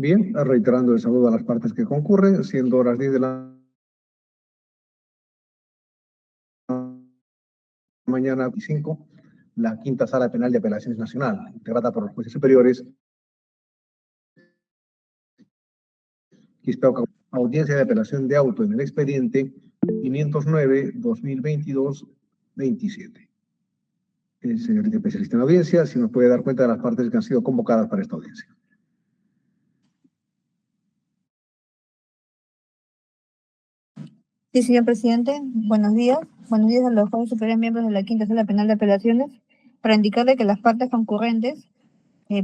Bien, reiterando el saludo a las partes que concurren, siendo las 10 de la mañana 5, la quinta Sala Penal de Apelaciones Nacional, integrada por los jueces superiores, audiencia de apelación de auto en el expediente 509-2022-27. El señor especialista en audiencia, si nos puede dar cuenta de las partes que han sido convocadas para esta audiencia. Sí, señor presidente, buenos días. Buenos días a los jueces superiores miembros de la Quinta Sala Penal de Apelaciones, para indicarle que las partes concurrentes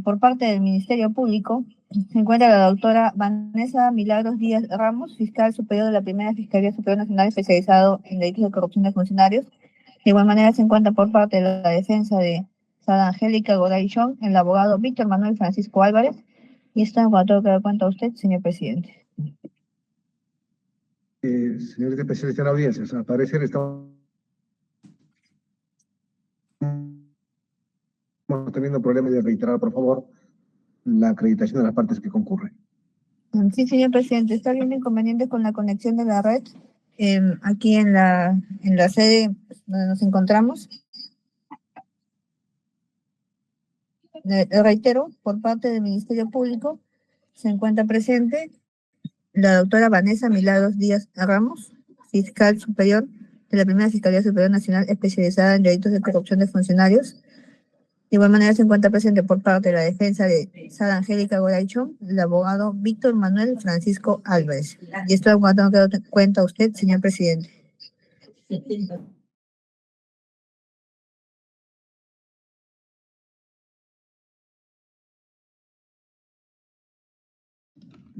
por parte del Ministerio Público se encuentra la doctora Vanessa Milagros Díaz Ramos, fiscal superior de la Primera Fiscalía Superior Nacional especializado en delitos de corrupción de funcionarios. De igual manera se encuentra por parte de la defensa de Sara Angélica Goray Chong, el abogado Víctor Manuel Francisco Álvarez, y está en cuanto que da cuenta a usted, señor presidente. Señor especialista en audiencias, al parecer estamos teniendo problemas de reiterar, por favor, la acreditación de las partes que concurren. Sí, señor presidente, está habiendo inconvenientes con la conexión de la red aquí en la sede donde nos encontramos. Reitero, por parte del Ministerio Público se encuentra presente la doctora Vanessa Milagros Díaz Ramos, fiscal superior de la Primera Fiscalía Superior Nacional especializada en delitos de corrupción de funcionarios. De igual manera se encuentra presente por parte de la defensa de Sara Angélica Goray Chong, el abogado Víctor Manuel Francisco Álvarez. Y esto es cuando tengo que dar cuenta a usted, señor presidente.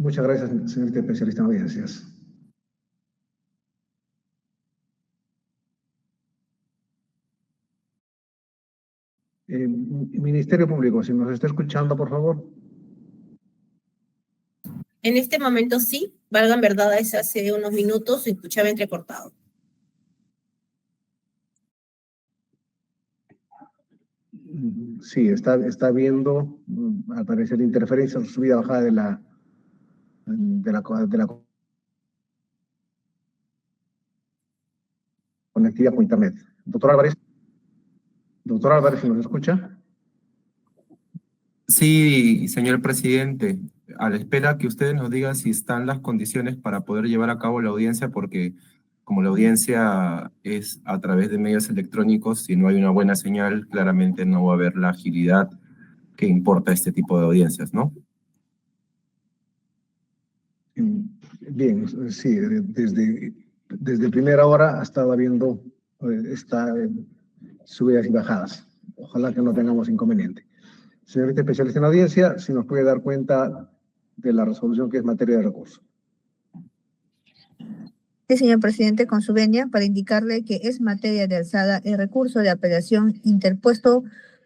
Muchas gracias, señor especialista en audiencias. Ministerio Público, si nos está escuchando, por favor. En este momento sí, valgan verdades, hace unos minutos se escuchaba entrecortado. Sí, está viendo, al parecer, interferencia, subida bajada de la conectividad con internet. Doctor Álvarez, ¿si nos escucha? Sí, señor presidente, a la espera que ustedes nos digan si están las condiciones para poder llevar a cabo la audiencia, porque como la audiencia es a través de medios electrónicos, si no hay una buena señal, claramente no va a haber la agilidad que importa este tipo de audiencias, ¿no? Bien, sí, desde primera hora ha estado habiendo subidas y bajadas. Ojalá que no tengamos inconveniente. Señorita especialista en audiencia, si nos puede dar cuenta de la resolución que es materia de recurso. Sí, señor presidente, con su venia, para indicarle que es materia de alzada el recurso de apelación interpuesto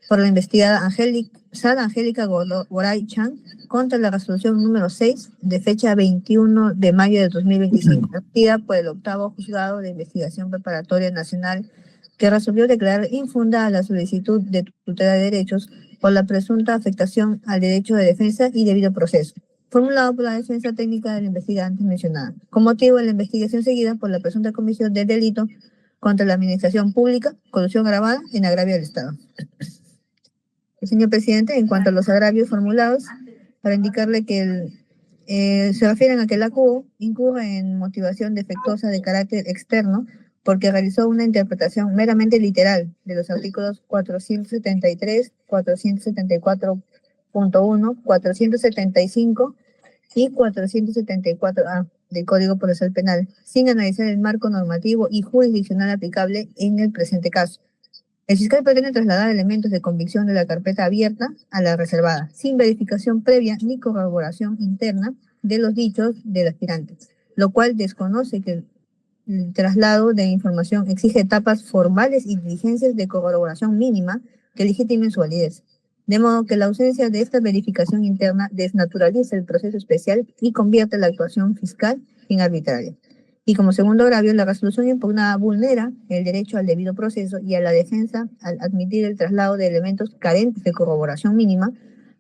por la investigada Sara Angélica Goray Chong contra la resolución número 6 de fecha 21 de mayo de 2025, emitida por el octavo juzgado de investigación preparatoria nacional, que resolvió declarar infundada la solicitud de tutela de derechos por la presunta afectación al derecho de defensa y debido proceso, formulado por la defensa técnica del investigado antes mencionada, con motivo de la investigación seguida por la presunta comisión de delito contra la administración pública, corrupción agravada en agravio del Estado. Señor presidente, en cuanto a los agravios formulados, para indicarle que se refieren a que la CUO incurre en motivación defectuosa de carácter externo porque realizó una interpretación meramente literal de los artículos 473, 474.1, 475 y 474A del Código Procesal Penal, sin analizar el marco normativo y jurisdiccional aplicable en el presente caso. El fiscal pretende trasladar elementos de convicción de la carpeta abierta a la reservada, sin verificación previa ni corroboración interna de los dichos del aspirante, lo cual desconoce que el traslado de información exige etapas formales y diligencias de corroboración mínima que legitimen su validez. De modo que la ausencia de esta verificación interna desnaturaliza el proceso especial y convierte la actuación fiscal en arbitraria. Y como segundo agravio, la resolución impugnada vulnera el derecho al debido proceso y a la defensa al admitir el traslado de elementos carentes de corroboración mínima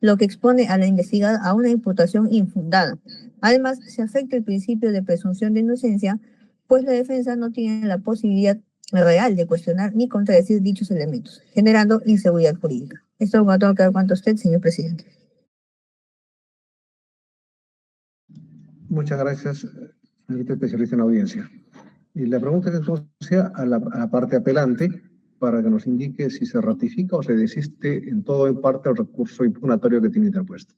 lo que expone a la investigada a una imputación infundada. Además, se afecta el principio de presunción de inocencia, pues la defensa no tiene la posibilidad real de cuestionar ni contradecir dichos elementos, generando inseguridad jurídica. Esto es lo que tengo que dar cuenta a usted, señor presidente. Muchas gracias, señorita especialista en audiencia. Y la pregunta es entonces a la parte apelante para que nos indique si se ratifica o se desiste en todo o en parte el recurso impugnatorio que tiene interpuesto.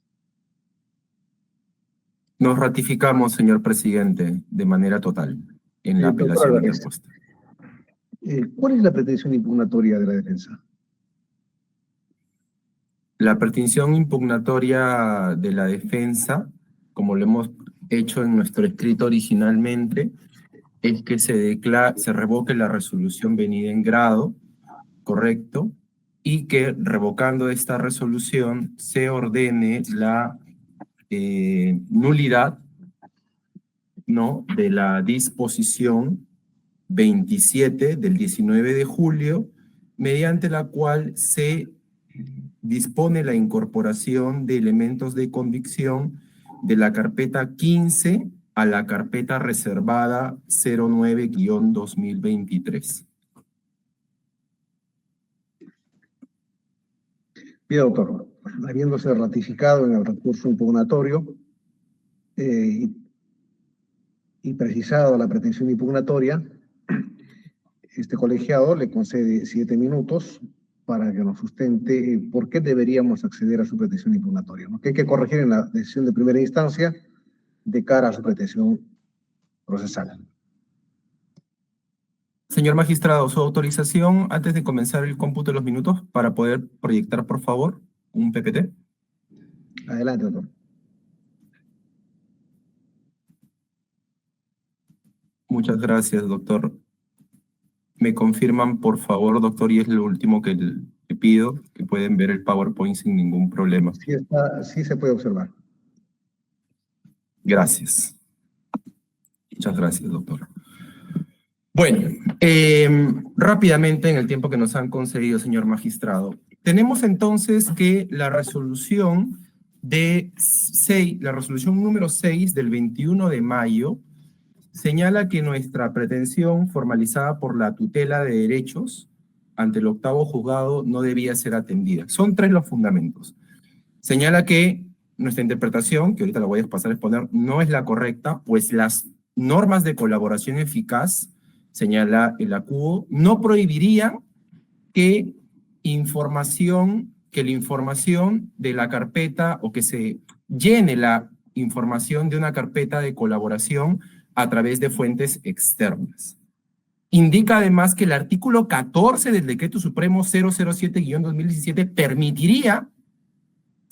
Nos ratificamos, señor presidente, de manera total en la Doctor apelación Álvarez, interpuesta. ¿cuál es la pretensión impugnatoria de la defensa? La pretensión impugnatoria de la defensa, como lo hemos hecho en nuestro escrito originalmente, es que se revoque la resolución venida en grado, correcto, y que revocando esta resolución se ordene la nulidad, ¿no?, de la disposición 27 del 19 de julio, mediante la cual se dispone la incorporación de elementos de convicción de la carpeta 15 a la carpeta reservada 09-2023. Bien, doctor. Habiéndose ratificado en el recurso impugnatorio y precisado la pretensión impugnatoria, este colegiado le concede 7 minutos para que nos sustente por qué deberíamos acceder a su pretensión impugnatoria, ¿no? ¿Qué hay que corregir en la decisión de primera instancia de cara a su pretensión procesal? Señor magistrado, su autorización antes de comenzar el cómputo de los minutos para poder proyectar, por favor, un PPT. Adelante, doctor. Muchas gracias, doctor. Me confirman, por favor, doctor, y es lo último que le pido, que pueden ver el PowerPoint sin ningún problema. Sí se puede observar. Gracias. Muchas gracias, doctor. Bueno, rápidamente, en el tiempo que nos han concedido, señor magistrado, tenemos entonces que la resolución número 6 del 21 de mayo señala que nuestra pretensión formalizada por la tutela de derechos ante el 8º juzgado no debía ser atendida. Son 3 los fundamentos. Señala que nuestra interpretación, que ahorita la voy a pasar a exponer, no es la correcta, pues las normas de colaboración eficaz, señala el acuo, no prohibirían que la información de la carpeta o que se llene la información de una carpeta de colaboración a través de fuentes externas. Indica además que el artículo 14 del Decreto Supremo 007-2017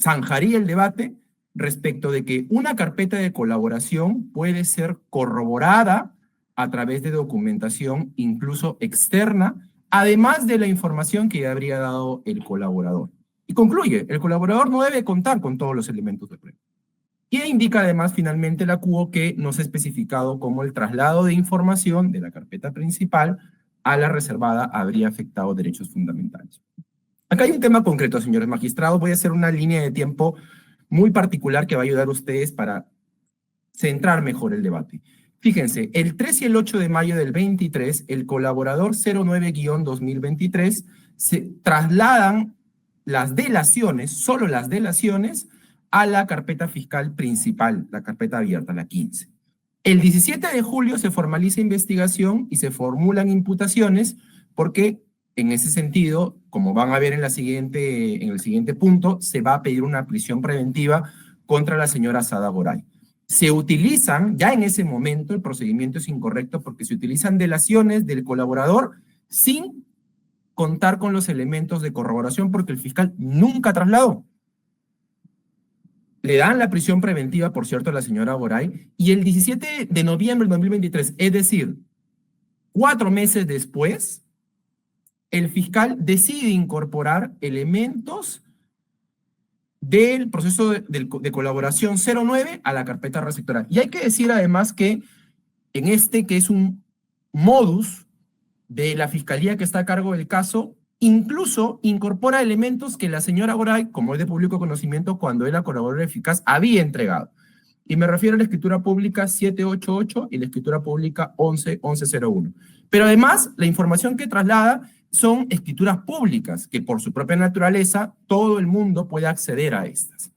zanjaría el debate respecto de que una carpeta de colaboración puede ser corroborada a través de documentación incluso externa, además de la información que ya habría dado el colaborador. Y concluye, el colaborador no debe contar con todos los elementos de prueba. Y indica además finalmente la CUO que no se ha especificado cómo el traslado de información de la carpeta principal a la reservada habría afectado derechos fundamentales. Acá hay un tema concreto, señores magistrados. Voy a hacer una línea de tiempo muy particular que va a ayudar a ustedes para centrar mejor el debate. Fíjense, el 3 y el 8 de mayo del 23, el colaborador 09-2023 se trasladan las delaciones, solo las delaciones, a la carpeta fiscal principal, la carpeta abierta, la 15. El 17 de julio se formaliza investigación y se formulan imputaciones porque, en ese sentido, como van a ver en el siguiente punto, se va a pedir una prisión preventiva contra la señora Sada Goray. Se utilizan, ya en ese momento, el procedimiento es incorrecto porque se utilizan delaciones del colaborador sin contar con los elementos de corroboración porque el fiscal nunca trasladó. Le dan la prisión preventiva, por cierto, a la señora Goray, y el 17 de noviembre del 2023, es decir, 4 meses después, el fiscal decide incorporar elementos del proceso de colaboración 09 a la carpeta receptora. Y hay que decir además que que es un modus de la fiscalía que está a cargo del caso, incluso incorpora elementos que la señora Goray, como es de público conocimiento, cuando era colaboradora eficaz, había entregado. Y me refiero a la escritura pública 788 y la escritura pública 1101. Pero además, la información que traslada son escrituras públicas, que por su propia naturaleza, todo el mundo puede acceder a estas.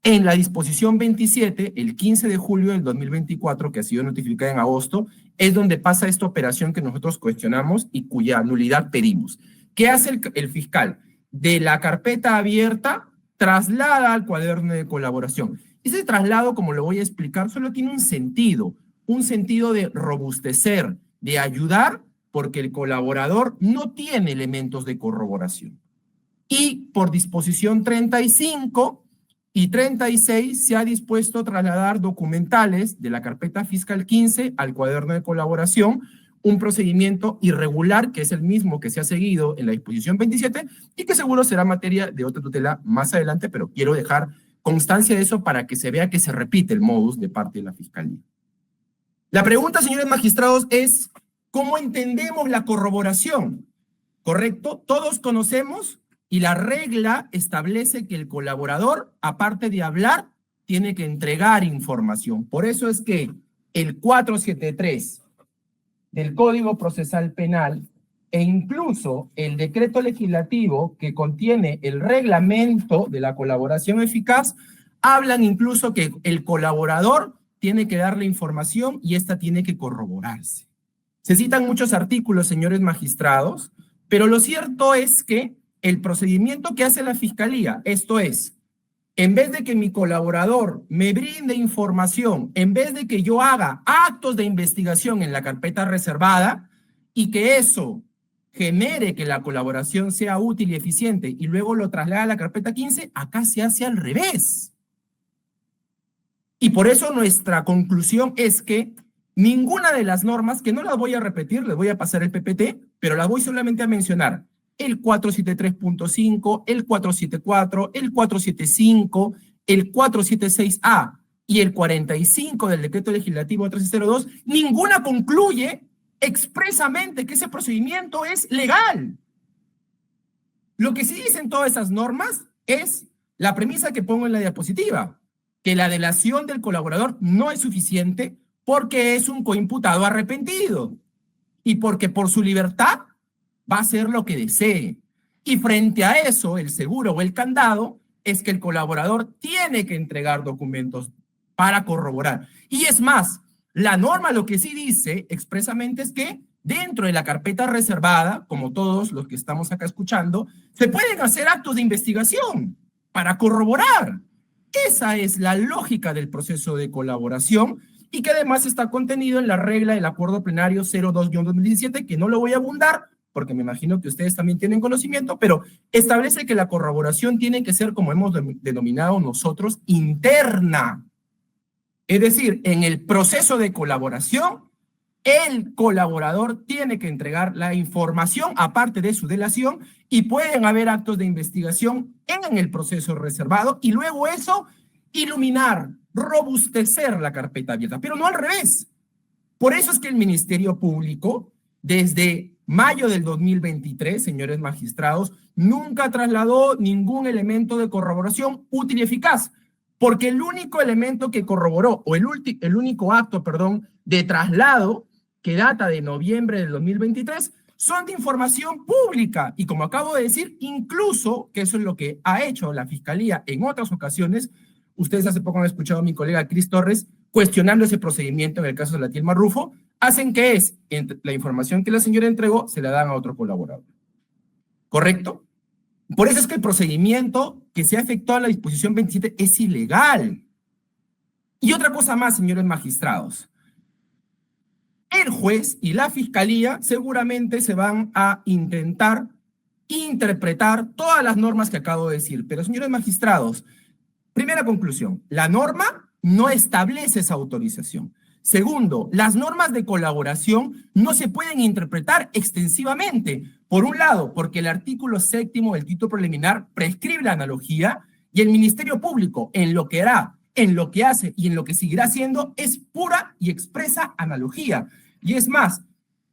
En la disposición 27, el 15 de julio del 2024, que ha sido notificada en agosto, es donde pasa esta operación que nosotros cuestionamos y cuya nulidad pedimos. ¿Qué hace el fiscal? De la carpeta abierta, traslada al cuaderno de colaboración. Ese traslado, como lo voy a explicar, solo tiene un sentido de robustecer, de ayudar, porque el colaborador no tiene elementos de corroboración. Y por disposición 35 y 36 se ha dispuesto a trasladar documentales de la carpeta fiscal 15 al cuaderno de colaboración, un procedimiento irregular que es el mismo que se ha seguido en la disposición 27 y que seguro será materia de otra tutela más adelante, pero quiero dejar constancia de eso para que se vea que se repite el modus de parte de la Fiscalía. La pregunta, señores magistrados, es ¿cómo entendemos la corroboración? ¿Correcto? Todos conocemos y la regla establece que el colaborador, aparte de hablar, tiene que entregar información. Por eso es que el 473 del Código Procesal Penal e incluso el decreto legislativo que contiene el reglamento de la colaboración eficaz hablan incluso que el colaborador tiene que darle información y esta tiene que corroborarse. Se citan muchos artículos, señores magistrados, pero lo cierto es que el procedimiento que hace la Fiscalía, esto es, en vez de que mi colaborador me brinde información, en vez de que yo haga actos de investigación en la carpeta reservada y que eso genere que la colaboración sea útil y eficiente y luego lo traslada a la carpeta 15, acá se hace al revés. Y por eso nuestra conclusión es que ninguna de las normas, que no las voy a repetir, les voy a pasar el PPT, pero las voy solamente a mencionar, el 473.5, el 474, el 475, el 476A y el 45 del decreto legislativo 1302, ninguna concluye expresamente que ese procedimiento es legal. Lo que sí dicen todas esas normas es la premisa que pongo en la diapositiva, que la delación del colaborador no es suficiente porque es un coimputado arrepentido y porque por su libertad va a hacer lo que desee. Y frente a eso, el seguro o el candado es que el colaborador tiene que entregar documentos para corroborar. Y es más, la norma lo que sí dice expresamente es que dentro de la carpeta reservada, como todos los que estamos acá escuchando, se pueden hacer actos de investigación para corroborar. Esa es la lógica del proceso de colaboración y que además está contenido en la regla del acuerdo plenario 02-2017, que no lo voy a abundar, porque me imagino que ustedes también tienen conocimiento, pero establece que la corroboración tiene que ser, como hemos denominado nosotros, interna. Es decir, en el proceso de colaboración, el colaborador tiene que entregar la información aparte de su delación y pueden haber actos de investigación en el proceso reservado y luego eso iluminar, robustecer la carpeta abierta, pero no al revés. Por eso es que el Ministerio Público, desde mayo del 2023, señores magistrados, nunca trasladó ningún elemento de corroboración útil y eficaz, porque el único elemento que corroboró, o el único acto, perdón, de traslado que data de noviembre del 2023, son de información pública. Y como acabo de decir, incluso, que eso es lo que ha hecho la Fiscalía en otras ocasiones, ustedes hace poco han escuchado a mi colega Cris Torres cuestionando ese procedimiento en el caso de la Tilma Rufo, hacen que es, la información que la señora entregó, se la dan a otro colaborador. ¿Correcto? Por eso es que el procedimiento que se ha efectuado a la disposición 27 es ilegal. Y otra cosa más, señores magistrados. El juez y la Fiscalía seguramente se van a intentar interpretar todas las normas que acabo de decir. Pero, señores magistrados, primera conclusión, la norma no establece esa autorización. Segundo, las normas de colaboración no se pueden interpretar extensivamente. Por un lado, porque el artículo 7º del título preliminar prescribe la analogía y el Ministerio Público, en lo que hará, en lo que hace y en lo que seguirá haciendo, es pura y expresa analogía. Y es más,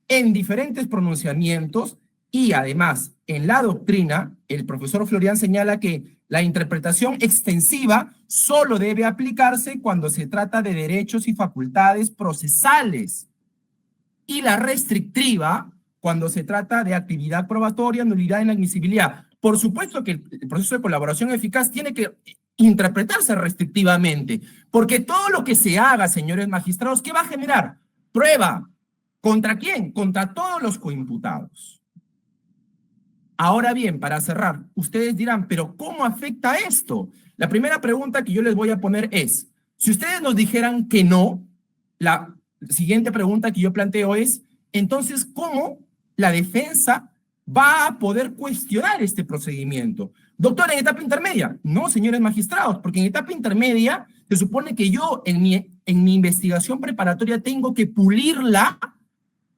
en diferentes pronunciamientos y además en la doctrina, el profesor Florian señala que la interpretación extensiva solo debe aplicarse cuando se trata de derechos y facultades procesales, y la restrictiva cuando se trata de actividad probatoria, nulidad e inadmisibilidad. Por supuesto que el proceso de colaboración eficaz tiene que interpretarse restrictivamente, porque todo lo que se haga, señores magistrados, ¿qué va a generar? Prueba. ¿Contra quién? Contra todos los coimputados. Ahora bien, para cerrar, ustedes dirán, ¿pero cómo afecta esto? La primera pregunta que yo les voy a poner es, si ustedes nos dijeran que no, la siguiente pregunta que yo planteo es, entonces, ¿cómo la defensa va a poder cuestionar este procedimiento? Doctor, ¿en etapa intermedia? No, señores magistrados, porque en etapa intermedia se supone que yo en mi investigación preparatoria tengo que pulirla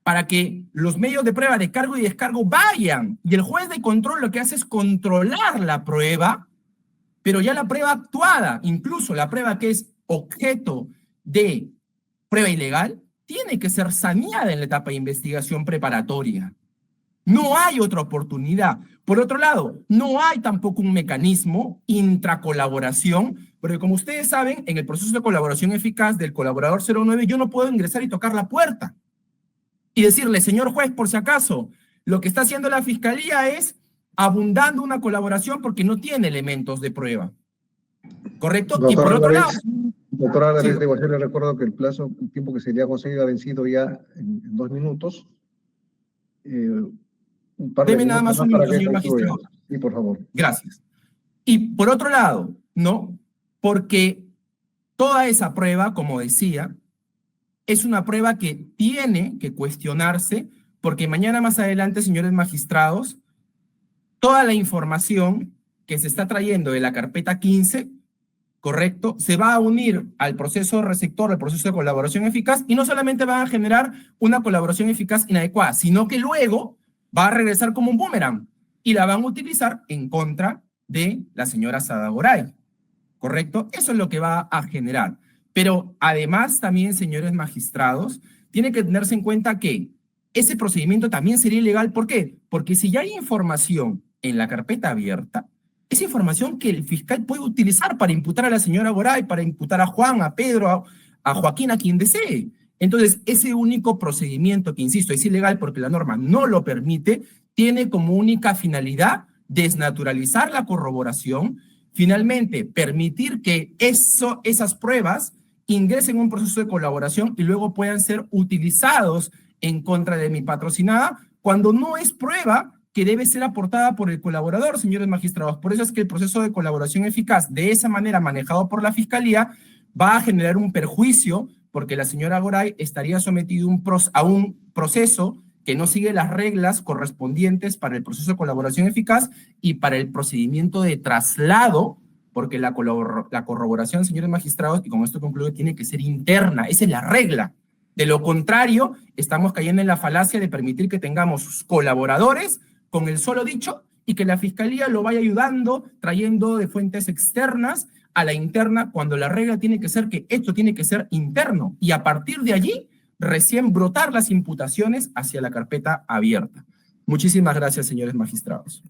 para que los medios de prueba de cargo y descargo vayan. Y el juez de control lo que hace es controlar la prueba, pero ya la prueba actuada, incluso la prueba que es objeto de prueba ilegal, tiene que ser saneada en la etapa de investigación preparatoria. No hay otra oportunidad. Por otro lado, no hay tampoco un mecanismo intracolaboración, porque como ustedes saben, en el proceso de colaboración eficaz del colaborador 09, yo no puedo ingresar y tocar la puerta y decirle, señor juez, por si acaso, lo que está haciendo la fiscalía es abundando una colaboración porque no tiene elementos de prueba. ¿Correcto? Doctor y por otro lado... Doctor Álvarez, Sí. debo hacerle recuerdo que el tiempo que se le ha concedido ha vencido ya en 2 minutos. Un par de Deme nada minutos más un para minuto, que señor concluya. magistrado. Sí, por favor. Gracias. Y por otro lado, ¿no? Porque toda esa prueba, como decía, es una prueba que tiene que cuestionarse, porque mañana más adelante, señores magistrados, toda la información que se está trayendo de la carpeta 15, ¿correcto?, se va a unir al proceso receptor, al proceso de colaboración eficaz, y no solamente van a generar una colaboración eficaz inadecuada, sino que luego va a regresar como un boomerang y la van a utilizar en contra de la señora Sada Goray, ¿correcto? Eso es lo que va a generar. Pero además también, señores magistrados, tiene que tenerse en cuenta que ese procedimiento también sería ilegal. ¿Por qué? Porque si ya hay información en la carpeta abierta, esa información que el fiscal puede utilizar para imputar a la señora Goray, para imputar a Juan, a Pedro, a Joaquín, a quien desee. Entonces, ese único procedimiento, que insisto, es ilegal porque la norma no lo permite, tiene como única finalidad desnaturalizar la corroboración, finalmente permitir que esas pruebas ingresen en un proceso de colaboración y luego puedan ser utilizados en contra de mi patrocinada, cuando no es prueba que debe ser aportada por el colaborador, señores magistrados. Por eso es que el proceso de colaboración eficaz, de esa manera manejado por la Fiscalía, va a generar un perjuicio, porque la señora Goray estaría sometida a un proceso que no sigue las reglas correspondientes para el proceso de colaboración eficaz y para el procedimiento de traslado, porque la corroboración, señores magistrados, y con esto concluyo, tiene que ser interna. Esa es la regla. De lo contrario, estamos cayendo en la falacia de permitir que tengamos colaboradores con el solo dicho y que la Fiscalía lo vaya ayudando, trayendo de fuentes externas a la interna, cuando la regla tiene que ser que esto tiene que ser interno, y a partir de allí recién brotar las imputaciones hacia la carpeta abierta. Muchísimas gracias, señores magistrados.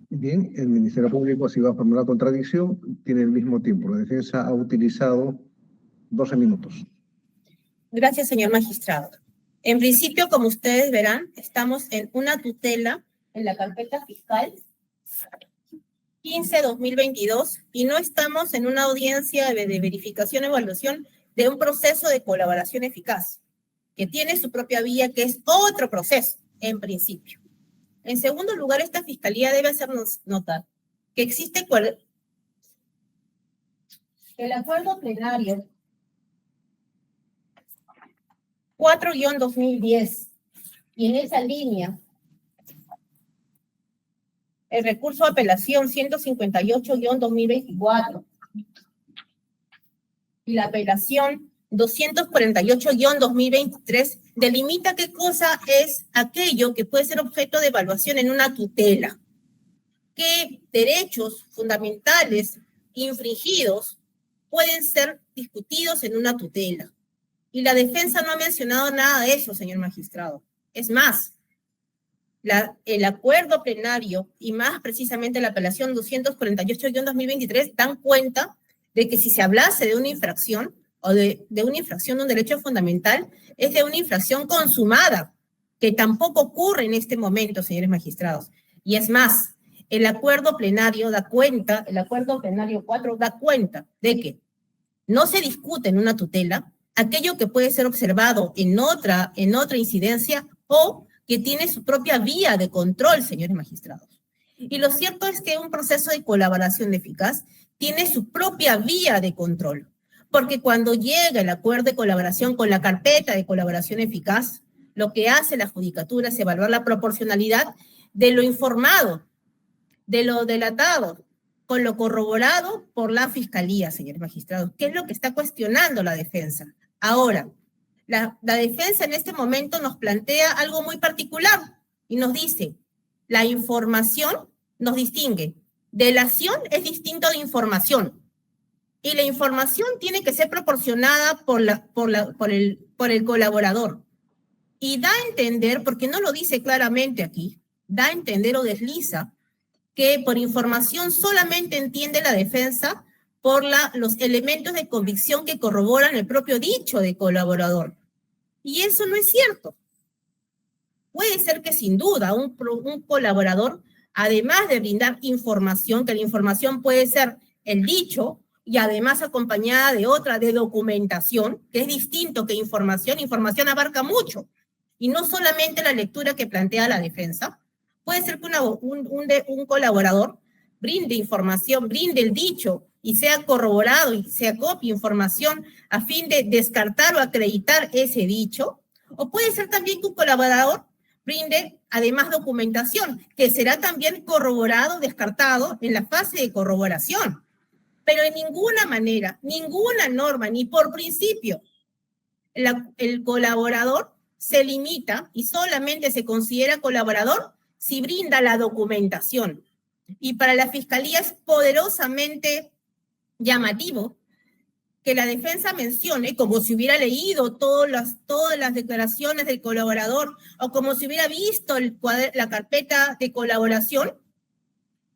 Bien, el Ministerio Público, si va a formular contradicción, tiene el mismo tiempo. La defensa ha utilizado 12 minutos. Gracias, señor magistrado. En principio, como ustedes verán, estamos en una tutela en la carpeta fiscal 15-2022 y no estamos en una audiencia de verificación y evaluación de un proceso de colaboración eficaz, que tiene su propia vía, que es otro proceso, en principio. En segundo lugar, esta fiscalía debe hacernos notar que existe el acuerdo plenario 4-2010, y en esa línea, el recurso de apelación 158-2024 y la apelación 248-2023 delimita qué cosa es aquello que puede ser objeto de evaluación en una tutela, qué derechos fundamentales infringidos pueden ser discutidos en una tutela. Y la defensa no ha mencionado nada de eso, señor magistrado. Es más, el acuerdo plenario y más precisamente la apelación 248-2023 dan cuenta de que si se hablase de una infracción o de una infracción de un derecho fundamental, es de una infracción consumada, que tampoco ocurre en este momento, señores magistrados. Y es más, el acuerdo plenario da cuenta, el acuerdo plenario 4 da cuenta de que no se discute en una tutela aquello que puede ser observado en otra incidencia o que tiene su propia vía de control, señores magistrados. Y lo cierto es que un proceso de colaboración eficaz tiene su propia vía de control, porque cuando llega el acuerdo de colaboración con la carpeta de colaboración eficaz, lo que hace la judicatura es evaluar la proporcionalidad de lo informado, de lo delatado, con lo corroborado por la fiscalía, señores magistrados, que es lo que está cuestionando la defensa. Ahora, la defensa en este momento nos plantea algo muy particular y nos dice, la información nos distingue. Delación es distinto de información y la información tiene que ser proporcionada por el colaborador. Y da a entender, porque no lo dice claramente aquí, da a entender o desliza que por información solamente entiende la defensa por los elementos de convicción que corroboran el propio dicho de colaborador. Y eso no es cierto. Puede ser que sin duda un colaborador, además de brindar información, que la información puede ser el dicho y además acompañada de otra, de documentación, que es distinto que información. Información abarca mucho y no solamente la lectura que plantea la defensa. Puede ser que un colaborador brinde información, brinde el dicho y sea corroborado y se acopie información a fin de descartar o acreditar ese dicho. O puede ser también que un colaborador brinde además documentación, que será también corroborado, descartado en la fase de corroboración. Pero en ninguna manera, ninguna norma, ni por principio, el colaborador se limita y solamente se considera colaborador si brinda la documentación. Y para la Fiscalía es poderosamente llamativo que la defensa mencione, como si hubiera leído todas las declaraciones del colaborador o como si hubiera visto la carpeta de colaboración,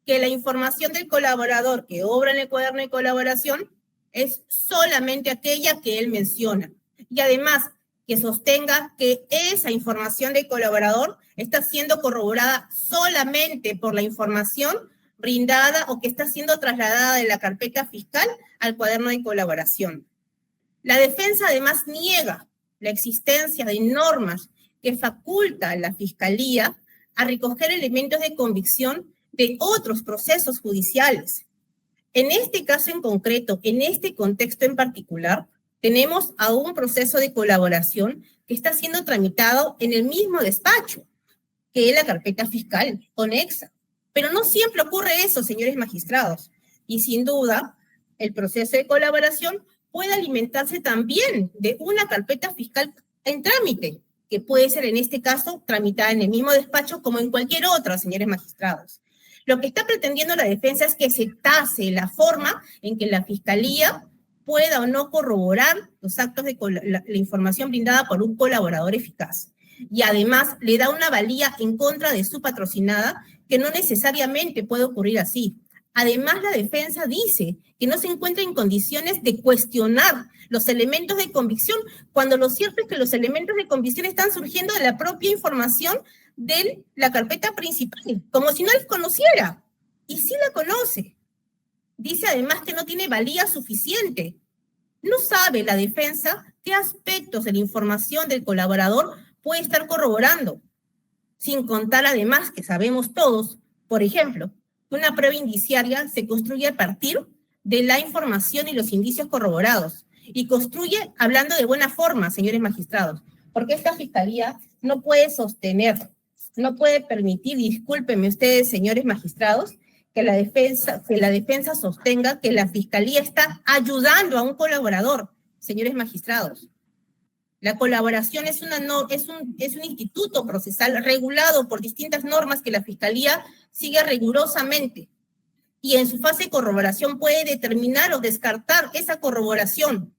que la información del colaborador que obra en el cuaderno de colaboración es solamente aquella que él menciona. Y además, que sostenga que esa información del colaborador está siendo corroborada solamente por la información brindada o que está siendo trasladada de la carpeta fiscal al cuaderno de colaboración. La defensa además niega la existencia de normas que facultan a la Fiscalía a recoger elementos de convicción de otros procesos judiciales. En este caso en concreto, en este contexto en particular, tenemos a un proceso de colaboración que está siendo tramitado en el mismo despacho que es la carpeta fiscal conexa. Pero no siempre ocurre eso, señores magistrados. Y sin duda, el proceso de colaboración puede alimentarse también de una carpeta fiscal en trámite, que puede ser en este caso tramitada en el mismo despacho como en cualquier otra, señores magistrados. Lo que está pretendiendo la defensa es que se tase la forma en que la Fiscalía pueda o no corroborar los actos de la información brindada por un colaborador eficaz. Y además le da una valía en contra de su patrocinada que no necesariamente puede ocurrir así. Además, la defensa dice que no se encuentra en condiciones de cuestionar los elementos de convicción, cuando lo cierto es que los elementos de convicción están surgiendo de la propia información de la carpeta principal, como si no les conociera. Y sí la conoce. Dice además que no tiene valía suficiente. No sabe la defensa qué aspectos de la información del colaborador puede estar corroborando. Sin contar además que sabemos todos, por ejemplo, que una prueba indiciaria se construye a partir de la información y los indicios corroborados. Y construye hablando de buena forma, señores magistrados, porque esta Fiscalía no puede sostener, no puede permitir, discúlpenme ustedes, señores magistrados, que la defensa sostenga que la Fiscalía está ayudando a un colaborador, señores magistrados. La colaboración es un instituto procesal regulado por distintas normas que la Fiscalía sigue rigurosamente. Y en su fase de corroboración puede determinar o descartar esa corroboración.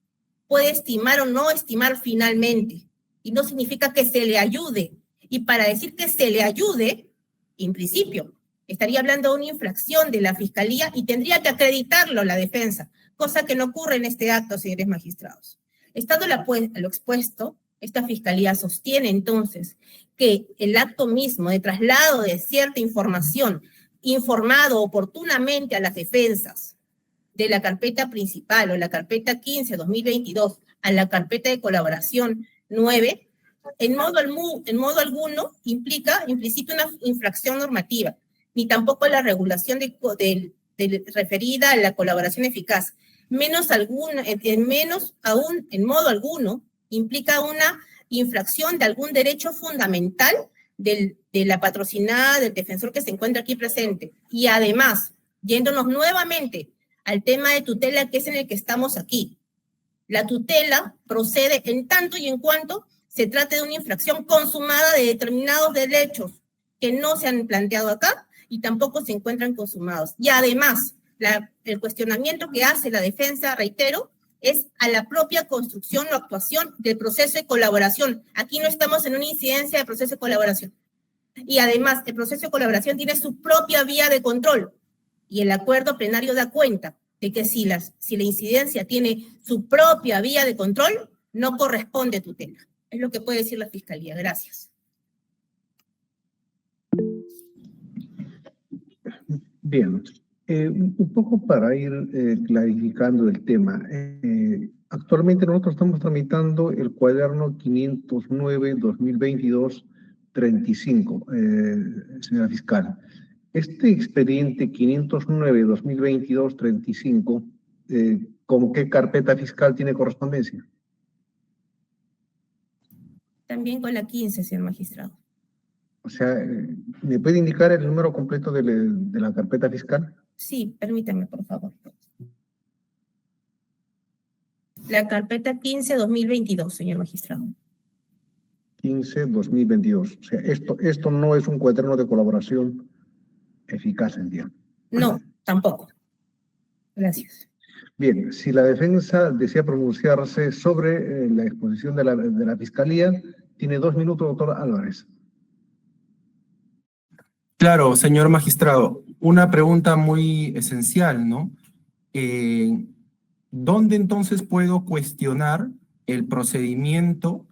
Puede estimar o no estimar finalmente. Y no significa que se le ayude. Y para decir que se le ayude, en principio, estaría hablando de una infracción de la Fiscalía y tendría que acreditarlo la defensa, cosa que no ocurre en este acto, señores magistrados. Estando lo expuesto, esta Fiscalía sostiene entonces que el acto mismo de traslado de cierta información informado oportunamente a las defensas de la carpeta principal o la carpeta 15-2022 a la carpeta de colaboración 9, en modo alguno implica en principio una infracción normativa, ni tampoco la regulación referida a la colaboración eficaz, menos aún en modo alguno implica una infracción de algún derecho fundamental de la patrocinada, del defensor que se encuentra aquí presente. Y además, yéndonos nuevamente al tema de tutela, que es en el que estamos aquí, la tutela procede en tanto y en cuanto se trate de una infracción consumada de determinados derechos que no se han planteado acá y tampoco se encuentran consumados. Y además, el cuestionamiento que hace la defensa, reitero, es a la propia construcción o actuación del proceso de colaboración. Aquí no estamos en una incidencia de proceso de colaboración. Y además, el proceso de colaboración tiene su propia vía de control. Y el acuerdo plenario da cuenta de que si la incidencia tiene su propia vía de control, no corresponde tutela. Es lo que puede decir la Fiscalía. Gracias. Bien. Un poco para ir clarificando el tema. Actualmente nosotros estamos tramitando el cuaderno 509-2022-35, señora fiscal. Este expediente 509-2022-35, ¿con qué carpeta fiscal tiene correspondencia? También con la 15, señor magistrado. O sea, ¿me puede indicar el número completo de la carpeta fiscal? Sí, permítame, por favor. La carpeta 15-2022, señor magistrado. 15-2022. O sea, esto no es un cuaderno de colaboración eficaz, entiendo. No, tampoco. Gracias. Bien, si la defensa desea pronunciarse sobre la exposición de la Fiscalía, tiene 2 minutos, doctor Álvarez. Claro, señor magistrado, una pregunta muy esencial, ¿no? ¿Dónde entonces puedo cuestionar el procedimiento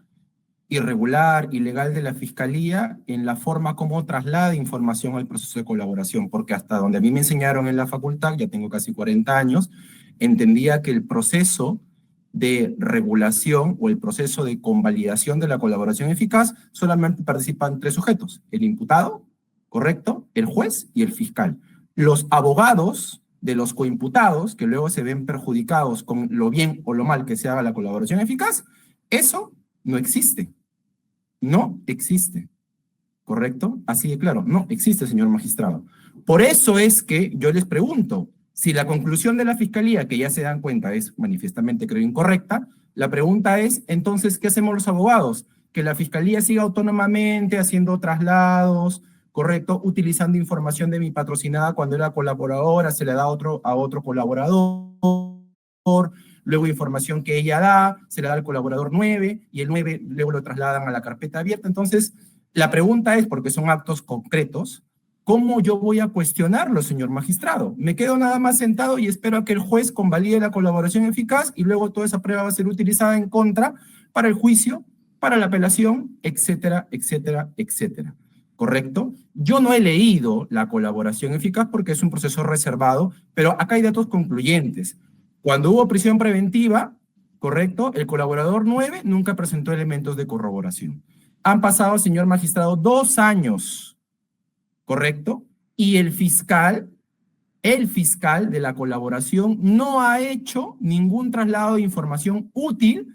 irregular, ilegal de la Fiscalía en la forma como traslada información al proceso de colaboración? Porque hasta donde a mí me enseñaron en la facultad, ya tengo casi 40 años, entendía que el proceso de regulación o el proceso de convalidación de la colaboración eficaz solamente participan 3 sujetos: el imputado, ¿correcto?, el juez y el fiscal. Los abogados de los coimputados, que luego se ven perjudicados con lo bien o lo mal que se haga la colaboración eficaz, eso no existe. No existe. ¿Correcto? Así de claro. No existe, señor magistrado. Por eso es que yo les pregunto, si la conclusión de la Fiscalía, que ya se dan cuenta, es manifiestamente, creo, incorrecta, la pregunta es, entonces, ¿qué hacemos los abogados? Que la Fiscalía siga autónomamente haciendo traslados, ¿correcto?, utilizando información de mi patrocinada cuando era colaboradora, se le da a otro colaborador, luego información que ella da, se le da al colaborador 9, y el 9 luego lo trasladan a la carpeta abierta. Entonces, la pregunta es, porque son actos concretos, ¿cómo yo voy a cuestionarlo, señor magistrado? Me quedo nada más sentado y espero a que el juez convalide la colaboración eficaz y luego toda esa prueba va a ser utilizada en contra para el juicio, para la apelación, etcétera, etcétera, etcétera. ¿Correcto? Yo no he leído la colaboración eficaz porque es un proceso reservado, pero acá hay datos concluyentes. Cuando hubo prisión preventiva, ¿correcto?, el colaborador 9 nunca presentó elementos de corroboración. Han pasado, señor magistrado, 2 años, ¿correcto? Y el fiscal de la colaboración no ha hecho ningún traslado de información útil,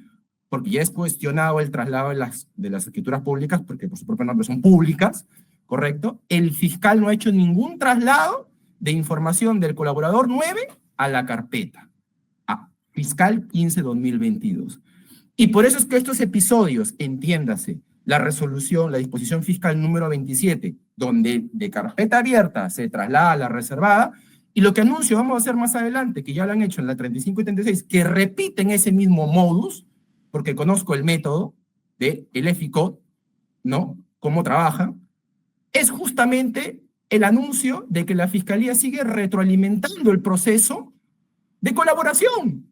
porque ya es cuestionado el traslado de las escrituras públicas, porque por su propio nombre son públicas, ¿correcto? El fiscal no ha hecho ningún traslado de información del colaborador 9 a la carpeta. Fiscal 15-2022. Y por eso es que estos episodios, entiéndase, la resolución, la disposición fiscal número 27, donde de carpeta abierta se traslada a la reservada, y lo que anuncio vamos a hacer más adelante, que ya lo han hecho en la 35 y 36, que repiten ese mismo modus, porque conozco el método del EFICOD, ¿no?, cómo trabaja, es justamente el anuncio de que la Fiscalía sigue retroalimentando el proceso de colaboración.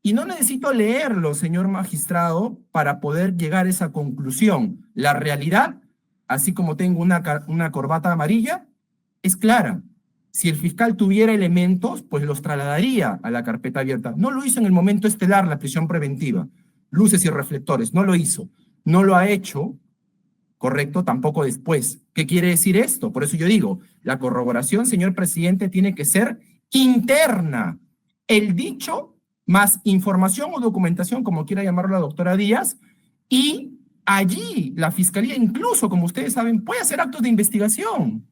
Y no necesito leerlo, señor magistrado, para poder llegar a esa conclusión. La realidad, así como tengo una corbata amarilla, es clara. Si el fiscal tuviera elementos, pues los trasladaría a la carpeta abierta. No lo hizo en el momento estelar, la prisión preventiva, luces y reflectores, no lo hizo. No lo ha hecho, correcto, tampoco después. ¿Qué quiere decir esto? Por eso yo digo, la corroboración, señor presidente, tiene que ser interna. El dicho más información o documentación, como quiera llamarlo la doctora Díaz, y allí la fiscalía incluso, como ustedes saben, puede hacer actos de investigación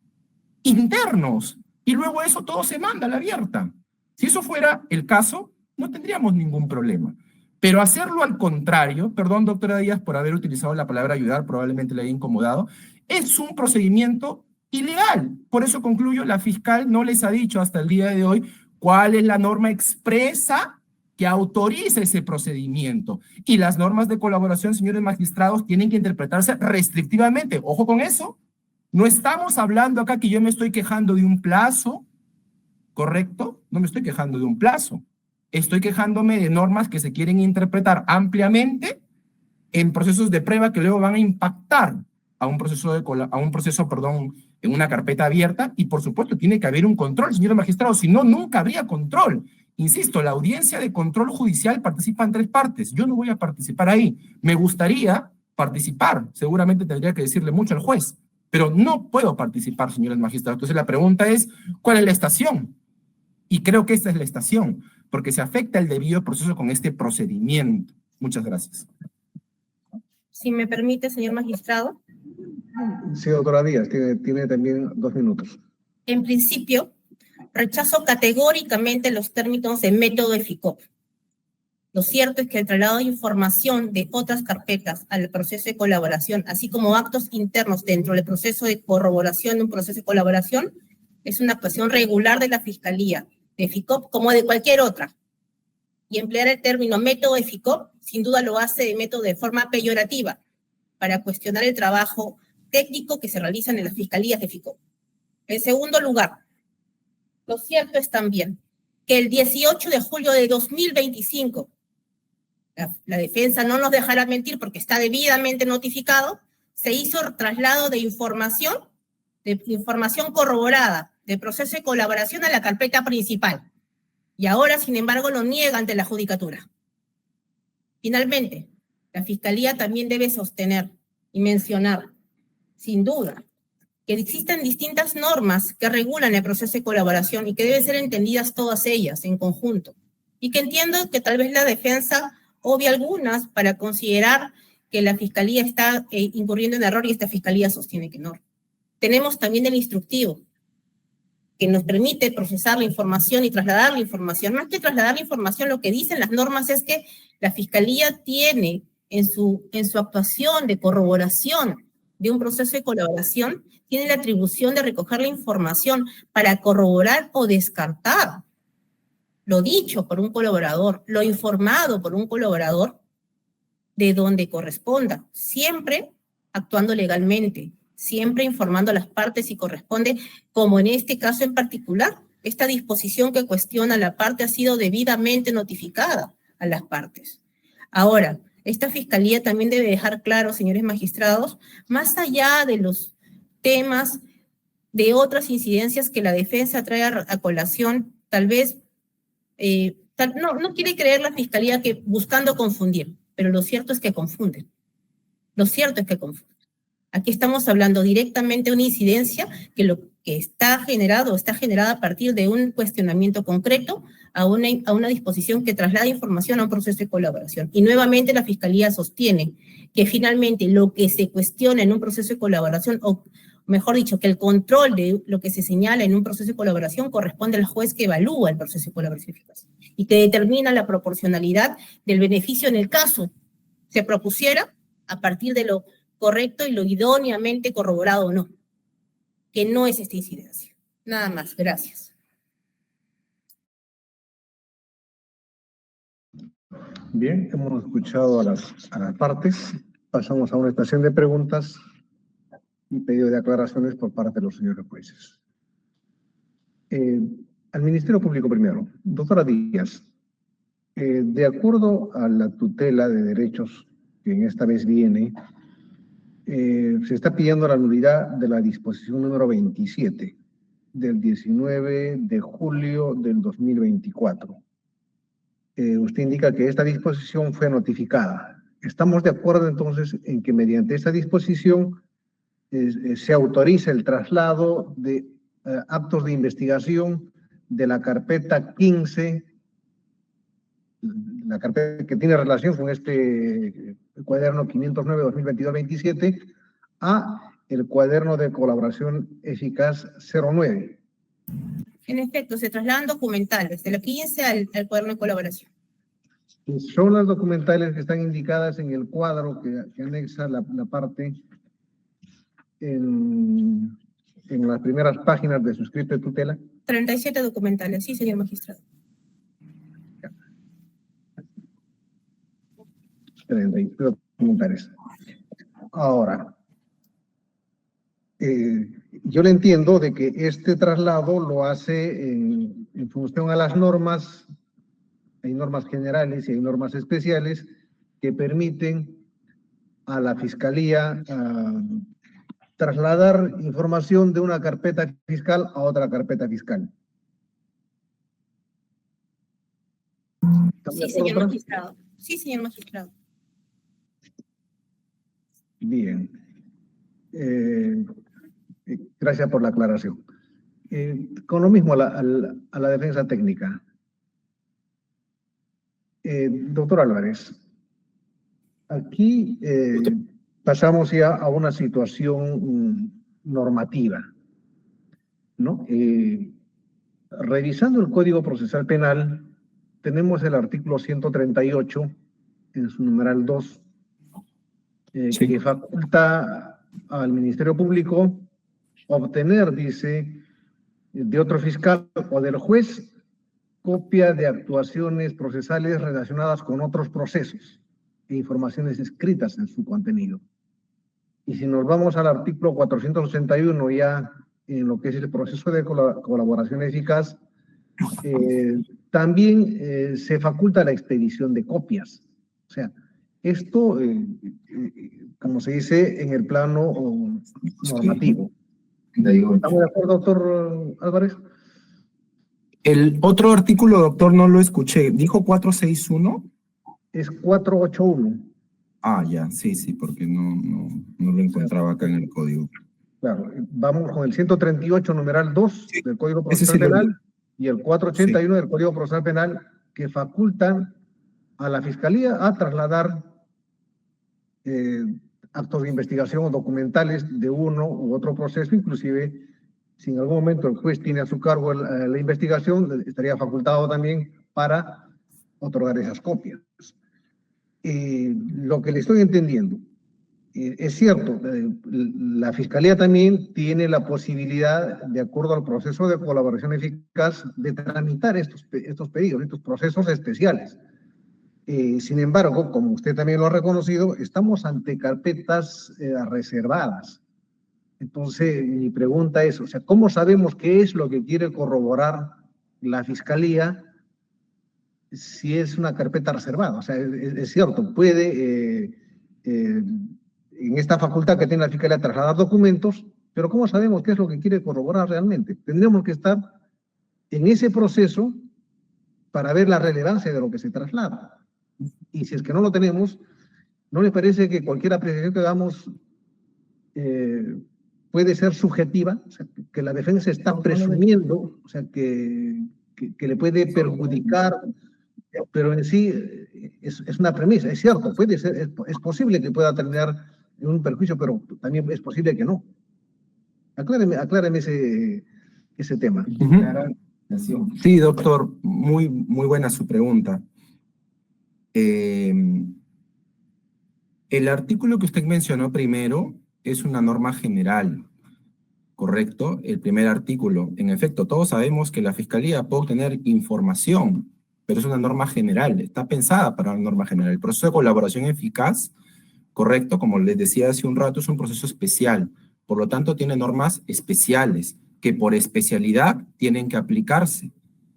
internos, y luego eso todo se manda a la abierta. Si eso fuera el caso, no tendríamos ningún problema. Pero hacerlo al contrario, perdón, doctora Díaz, por haber utilizado la palabra ayudar, probablemente le haya incomodado, es un procedimiento ilegal. Por eso concluyo, la fiscal no les ha dicho hasta el día de hoy cuál es la norma expresa que autoriza ese procedimiento. Y las normas de colaboración, señores magistrados, tienen que interpretarse restrictivamente. Ojo con eso. No estamos hablando acá que yo me estoy quejando de un plazo, ¿correcto? No me estoy quejando de un plazo. Estoy quejándome de normas que se quieren interpretar ampliamente en procesos de prueba que luego van a impactar a un proceso, en una carpeta abierta, y por supuesto tiene que haber un control, señores magistrados, si no, nunca habría control. Insisto, la audiencia de control judicial participa en 3 partes. Yo no voy a participar ahí. Me gustaría participar, seguramente tendría que decirle mucho al juez, pero no puedo participar, señores magistrados. Entonces la pregunta es, ¿cuál es la estación? Y creo que esta es la estación, porque se afecta el debido proceso con este procedimiento. Muchas gracias. Si me permite, señor magistrado. Sí, doctora Díaz, tiene también 2 minutos. En principio, rechazo categóricamente los términos de método de FICOP. Lo cierto es que el traslado de información de otras carpetas al proceso de colaboración, así como actos internos dentro del proceso de corroboración de un proceso de colaboración, es una actuación regular de la Fiscalía, de FICOP como de cualquier otra. Y emplear el término método de FICOP sin duda lo hace de método de forma peyorativa para cuestionar el trabajo técnico que se realiza en las fiscalías de FICOP. En segundo lugar, lo cierto es también que el 18 de julio de 2025, la defensa no nos dejará mentir porque está debidamente notificado, se hizo traslado de información corroborada del proceso de colaboración a la carpeta principal. Y ahora, sin embargo, lo niega ante la judicatura. Finalmente, la Fiscalía también debe sostener y mencionar, sin duda, que existen distintas normas que regulan el proceso de colaboración y que deben ser entendidas todas ellas en conjunto. Y que entiendo que tal vez la defensa obvia algunas para considerar que la Fiscalía está incurriendo en error y esta Fiscalía sostiene que no. Tenemos también el instructivo, que nos permite procesar la información y trasladar la información. Más que trasladar la información, lo que dicen las normas es que la Fiscalía tiene en su actuación de corroboración de un proceso de colaboración, tiene la atribución de recoger la información para corroborar o descartar lo dicho por un colaborador, lo informado por un colaborador, de donde corresponda, siempre actuando legalmente, siempre informando a las partes si corresponde, como en este caso en particular, esta disposición que cuestiona a la parte ha sido debidamente notificada a las partes. Ahora, esta Fiscalía también debe dejar claro, señores magistrados, más allá de los temas de otras incidencias que la defensa trae a colación, tal vez, no quiere creer la Fiscalía que buscando confundir, pero lo cierto es que confunden. Lo cierto es que confunden. Aquí estamos hablando directamente de una incidencia que lo que está generada a partir de un cuestionamiento concreto a una disposición que traslada información a un proceso de colaboración. Y nuevamente la Fiscalía sostiene que finalmente lo que se cuestiona en un proceso de colaboración, o mejor dicho, que el control de lo que se señala en un proceso de colaboración corresponde al juez que evalúa el proceso de colaboración eficaz y que determina la proporcionalidad del beneficio en el caso se propusiera a partir de lo correcto y lo idóneamente corroborado o no, que no es esta incidencia. Nada más, gracias. Bien, hemos escuchado a las partes. Pasamos a una estación de preguntas y pedido de aclaraciones por parte de los señores jueces. Al Ministerio Público primero. Doctora Díaz, de acuerdo a la tutela de derechos que en esta vez viene, se está pidiendo la nulidad de la disposición número 27 del 19 de julio del 2024. Usted indica que esta disposición fue notificada. ¿Estamos de acuerdo entonces en que mediante esta disposición se autoriza el traslado de actos de investigación de la carpeta 15, la carpeta que tiene relación con este cuaderno 509-2022-27, a el cuaderno de colaboración eficaz 09? En efecto, se trasladan documentales de la 15 al cuaderno de colaboración. Son las documentales que están indicadas en el cuadro que anexa la parte en las primeras páginas de su escrito de tutela. 37 documentales, sí, señor magistrado. 37 documentales. Ahora, yo le entiendo de que este traslado lo hace en función a las normas. Hay normas generales y hay normas especiales que permiten a la Fiscalía trasladar información de una carpeta fiscal a otra carpeta fiscal. Sí, señor magistrado. Sí, señor magistrado. Bien. Gracias por la aclaración. Con lo mismo a la defensa técnica. Doctor Álvarez, aquí pasamos ya a una situación normativa, ¿no? Revisando el Código Procesal Penal, tenemos el artículo 138, en su numeral 2, Sí. que faculta al Ministerio Público obtener, dice, de otro fiscal o del juez, copia de actuaciones procesales relacionadas con otros procesos e informaciones escritas en su contenido. Y si nos vamos al artículo 481, ya en lo que es el proceso de colaboración eficaz, también se faculta la expedición de copias. O sea, esto, como se dice, en el plano normativo. ¿Estamos de acuerdo, doctor Álvarez? El otro artículo, doctor, no lo escuché. ¿Dijo 461? Es 481. Ah, ya, sí, porque no lo encontraba acá en el código. Claro, vamos con el 138, numeral 2 Sí, del Código ese sí Procesal lo vi. Penal y el 481 del Código Procesal Penal, que facultan a la Fiscalía a trasladar actos de investigación o documentales de uno u otro proceso, inclusive si en algún momento el juez tiene a su cargo la investigación, estaría facultado también para otorgar esas copias. Lo que le estoy entendiendo, es cierto, la Fiscalía también tiene la posibilidad, de acuerdo al proceso de colaboración eficaz, de tramitar estos pedidos, estos procesos especiales. Sin embargo, como usted también lo ha reconocido, estamos ante carpetas reservadas. Entonces, mi pregunta es, o sea, ¿cómo sabemos qué es lo que quiere corroborar la Fiscalía si es una carpeta reservada? O sea, es cierto, puede, en esta facultad que tiene la Fiscalía, trasladar documentos, pero ¿cómo sabemos qué es lo que quiere corroborar realmente? Tendríamos que estar en ese proceso para ver la relevancia de lo que se traslada. Y si es que no lo tenemos, ¿no le parece que cualquier apreciación que hagamos puede ser subjetiva? O sea, que la defensa está presumiendo, o sea, que le puede perjudicar, pero en sí es una premisa, es cierto, puede ser, es posible que pueda terminar en un perjuicio, pero también es posible que no. Acláreme ese tema. Sí, doctor, muy buena su pregunta. El artículo que usted mencionó primero es una norma general, ¿correcto? El primer artículo. En efecto, todos sabemos que la Fiscalía puede obtener información, pero es una norma general, está pensada para una norma general. El proceso de colaboración eficaz ¿correcto? Como les decía hace un rato, es un proceso especial. Por lo tanto, tiene normas especiales que por especialidad tienen que aplicarse.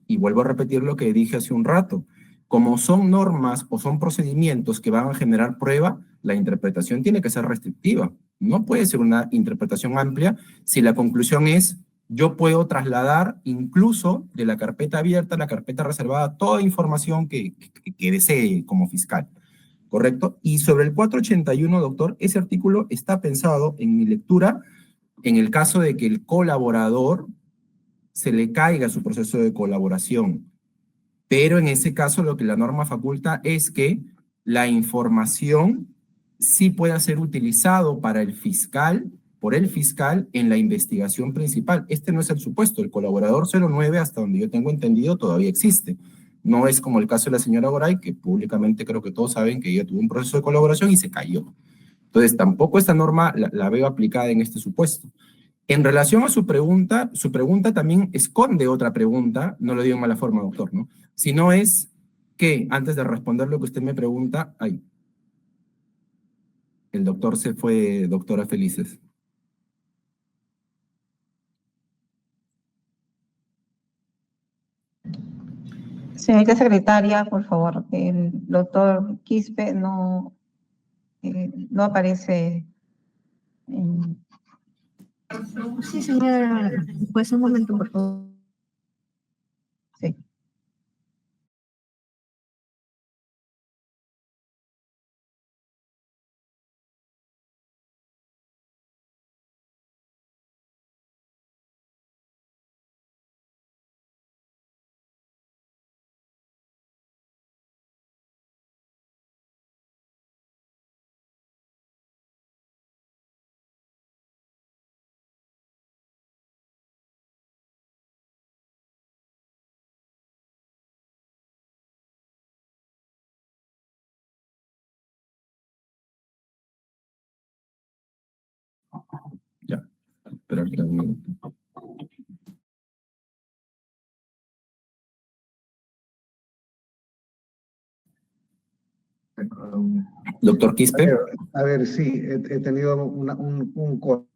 Y vuelvo a repetir lo que dije hace un rato. Como son normas o son procedimientos que van a generar prueba, la interpretación tiene que ser restrictiva. No puede ser una interpretación amplia si la conclusión es: yo puedo trasladar incluso de la carpeta abierta a la carpeta reservada toda información que desee como fiscal, ¿correcto? Y sobre el 481, doctor, ese artículo está pensado en mi lectura en el caso de que el colaborador se le caiga su proceso de colaboración. Pero en ese caso lo que la norma faculta es que la información sí pueda ser utilizado para el fiscal, por el fiscal, en la investigación principal. Este no es el supuesto. El colaborador 09, hasta donde yo tengo entendido, todavía existe. No es como el caso de la señora Goray, que públicamente creo que todos saben que ella tuvo un proceso de colaboración y se cayó. Entonces, tampoco esta norma la veo aplicada en este supuesto. En relación a su pregunta también esconde otra pregunta, no lo digo en mala forma, doctor, ¿no? Sino es que, antes de responder lo que usted me pregunta, el doctor se fue, doctora Felices. Señorita secretaria, por favor, el doctor Quispe no aparece en... Sí, señora, pues un momento, por favor. Sí. Ya, esperar que un minuto. Doctor Quispe. A ver, sí, he tenido un corte.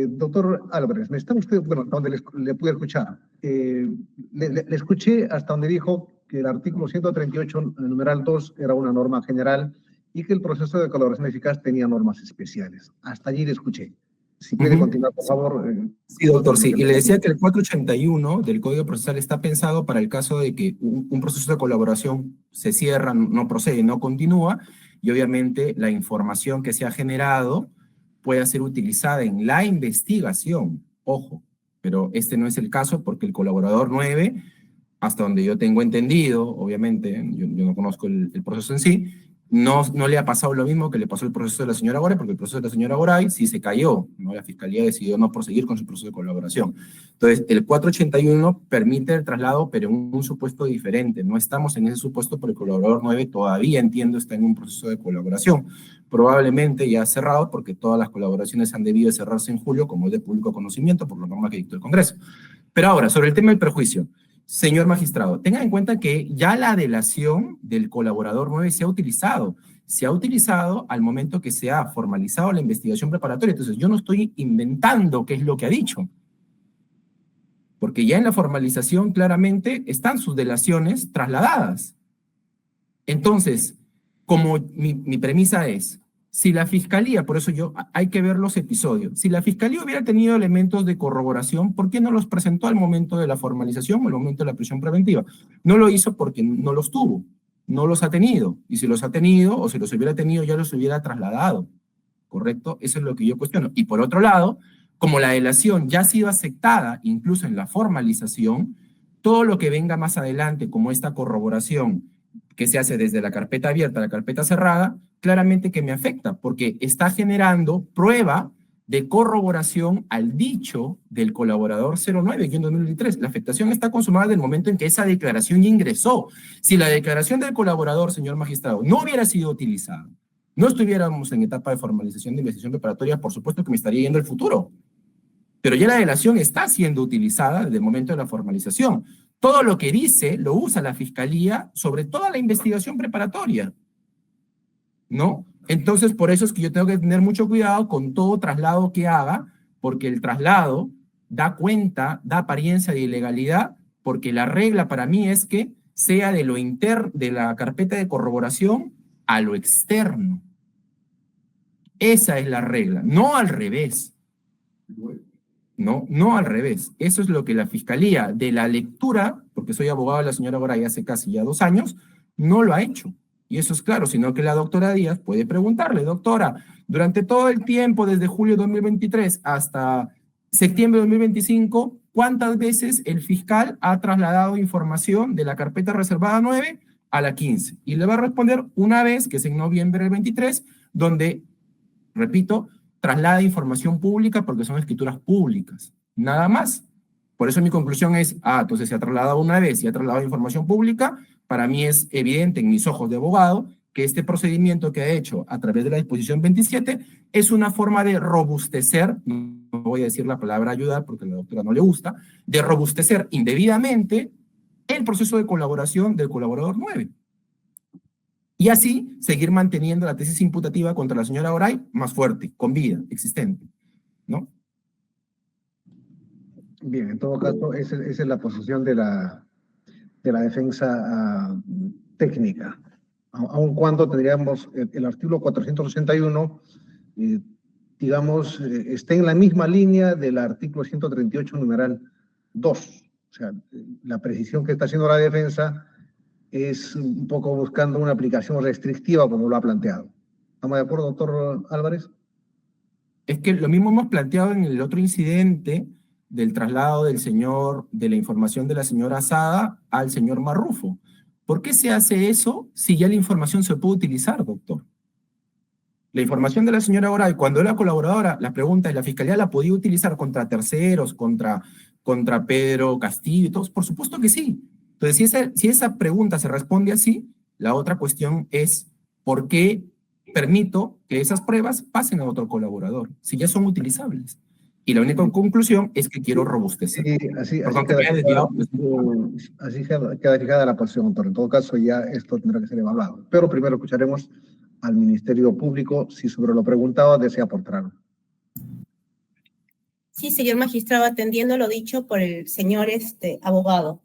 Doctor Álvarez, ¿me está usted, bueno, donde le pude escuchar? Le escuché hasta donde dijo que el artículo 138, numeral 2, era una norma general y que el proceso de colaboración eficaz tenía normas especiales. Hasta allí le escuché. Si puede continuar, por favor. Sí, doctor, sí. Y le decía que el 481 del Código Procesal está pensado para el caso de que un proceso de colaboración se cierra, no procede, no continúa, y obviamente la información que se ha generado pueda ser utilizada en la investigación. Ojo, pero este no es el caso porque el colaborador 9, hasta donde yo tengo entendido, obviamente, yo no conozco el proceso en sí, no le ha pasado lo mismo que le pasó el proceso de la señora Goray, porque el proceso de la señora Goray sí se cayó, ¿no? La Fiscalía decidió no proseguir con su proceso de colaboración. Entonces, el 481 permite el traslado, pero en un supuesto diferente. No estamos en ese supuesto porque el colaborador 9 todavía, entiendo, está en un proceso de colaboración. Probablemente ya cerrado, porque todas las colaboraciones han debido cerrarse en julio, como es de público conocimiento, por la norma que dictó el Congreso. Pero ahora, sobre el tema del perjuicio. Señor magistrado, tenga en cuenta que ya la delación del colaborador 9 se ha utilizado al momento que se ha formalizado la investigación preparatoria. Entonces, yo no estoy inventando qué es lo que ha dicho, porque ya en la formalización claramente están sus delaciones trasladadas. Entonces, como mi premisa es, si la Fiscalía, por eso hay que ver los episodios, si la Fiscalía hubiera tenido elementos de corroboración, ¿por qué no los presentó al momento de la formalización o al momento de la prisión preventiva? No lo hizo porque no los tuvo, no los ha tenido, y si los ha tenido o si los hubiera tenido ya los hubiera trasladado, ¿correcto? Eso es lo que yo cuestiono. Y por otro lado, como la delación ya ha sido aceptada incluso en la formalización, todo lo que venga más adelante como esta corroboración que se hace desde la carpeta abierta a la carpeta cerrada, claramente que me afecta, porque está generando prueba de corroboración al dicho del colaborador 09-2023. La afectación está consumada desde el momento en que esa declaración ya ingresó. Si la declaración del colaborador, señor magistrado, no hubiera sido utilizada, no estuviéramos en etapa de formalización de investigación preparatoria, por supuesto que me estaría yendo el futuro. Pero ya la delación está siendo utilizada desde el momento de la formalización. Todo lo que dice lo usa la Fiscalía sobre toda la investigación preparatoria. ¿no? Entonces, por eso es que yo tengo que tener mucho cuidado con todo traslado que haga, porque el traslado da cuenta, da apariencia de ilegalidad, porque la regla para mí es que sea de lo interno, de la carpeta de corroboración a lo externo. Esa es la regla, no al revés. No al revés. Eso es lo que la Fiscalía, de la lectura, porque soy abogado de la señora Goray hace casi ya 2 años, no lo ha hecho. Y eso es claro, sino que la doctora Díaz puede preguntarle, doctora, durante todo el tiempo, desde julio de 2023 hasta septiembre de 2025, ¿cuántas veces el fiscal ha trasladado información de la carpeta reservada 9 a la 15? Y le va a responder una vez, que es en noviembre del 23, donde, repito, traslada información pública porque son escrituras públicas, nada más. Por eso mi conclusión es, entonces se ha trasladado una vez y ha trasladado información pública. Para mí es evidente en mis ojos de abogado que este procedimiento que ha hecho a través de la disposición 27 es una forma de robustecer, no voy a decir la palabra ayudar porque a la doctora no le gusta, de robustecer indebidamente el proceso de colaboración del colaborador 9. Y así seguir manteniendo la tesis imputativa contra la señora Goray más fuerte, con vida, existente, ¿no? Bien, en todo caso, esa es la posición de la defensa técnica. Aun cuando tendríamos el artículo 481, digamos, está en la misma línea del artículo 138, numeral 2. O sea, la precisión que está haciendo la defensa es un poco buscando una aplicación restrictiva como lo ha planteado. ¿Estamos de acuerdo, doctor Álvarez? Es que lo mismo hemos planteado en el otro incidente del traslado del señor, de la información de la señora Asada al señor Marrufo. ¿Por qué se hace eso si ya la información se puede utilizar, doctor? La información de la señora Goray, cuando era colaboradora, la pregunta es, ¿la Fiscalía la podía utilizar contra terceros, contra Pedro Castillo y todos? Por supuesto que sí. Entonces, si esa pregunta se responde así, la otra cuestión es, ¿por qué permito que esas pruebas pasen a otro colaborador, si ya son utilizables? Y la única conclusión es que quiero robustecer. Sí, así queda fijada la posición, doctor. En todo caso, ya esto tendrá que ser evaluado. Pero primero escucharemos al Ministerio Público si sobre lo preguntado desea aportar algo. Sí, señor magistrado, atendiendo lo dicho por el señor abogado.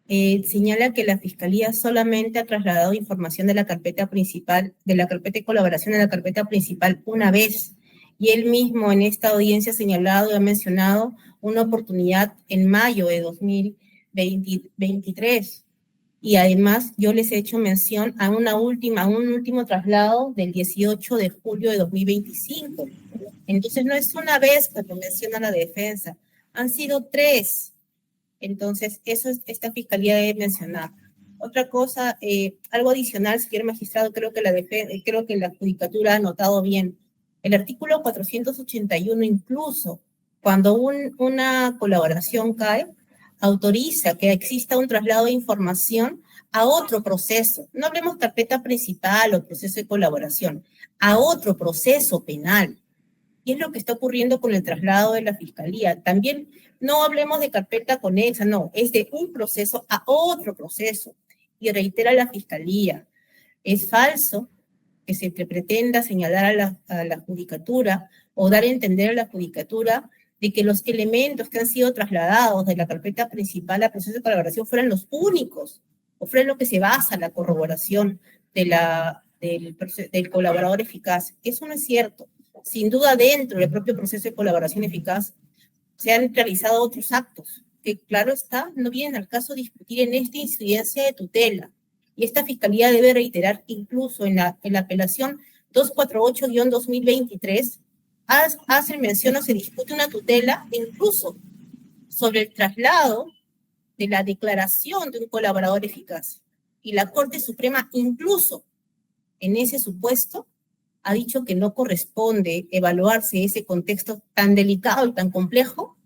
Señala que la Fiscalía solamente ha trasladado información de la carpeta principal, de la carpeta de colaboración a la carpeta principal una vez, y él mismo en esta audiencia ha señalado y ha mencionado una oportunidad en mayo de 2023, y además yo les he hecho mención a un último traslado del 18 de julio de 2025. Entonces no es una vez, como menciona la defensa, han sido 3. Entonces, eso es, esta Fiscalía debe mencionar. Otra cosa, algo adicional, señor magistrado, creo que la Judicatura ha notado bien. El artículo 481, incluso cuando una colaboración cae, autoriza que exista un traslado de información a otro proceso. No hablemos carpeta principal o proceso de colaboración, a otro proceso penal. Y es lo que está ocurriendo con el traslado de la Fiscalía. También no hablemos de carpeta conexa, no, es de un proceso a otro proceso. Y reitera la Fiscalía, es falso que se pretenda señalar a la Judicatura o dar a entender a la Judicatura de que los elementos que han sido trasladados de la carpeta principal al proceso de colaboración fueran los únicos, o fueran lo que se basa la corroboración del colaborador eficaz. Eso no es cierto. Sin duda, dentro del propio proceso de colaboración eficaz se han realizado otros actos que, claro está, no vienen al caso discutir en esta incidencia de tutela. Y esta Fiscalía debe reiterar incluso en la apelación 248-2023, hace mención o se discute una tutela incluso sobre el traslado de la declaración de un colaborador eficaz. Y la Corte Suprema incluso en ese supuesto ha dicho que no corresponde evaluarse ese contexto tan delicado y tan complejo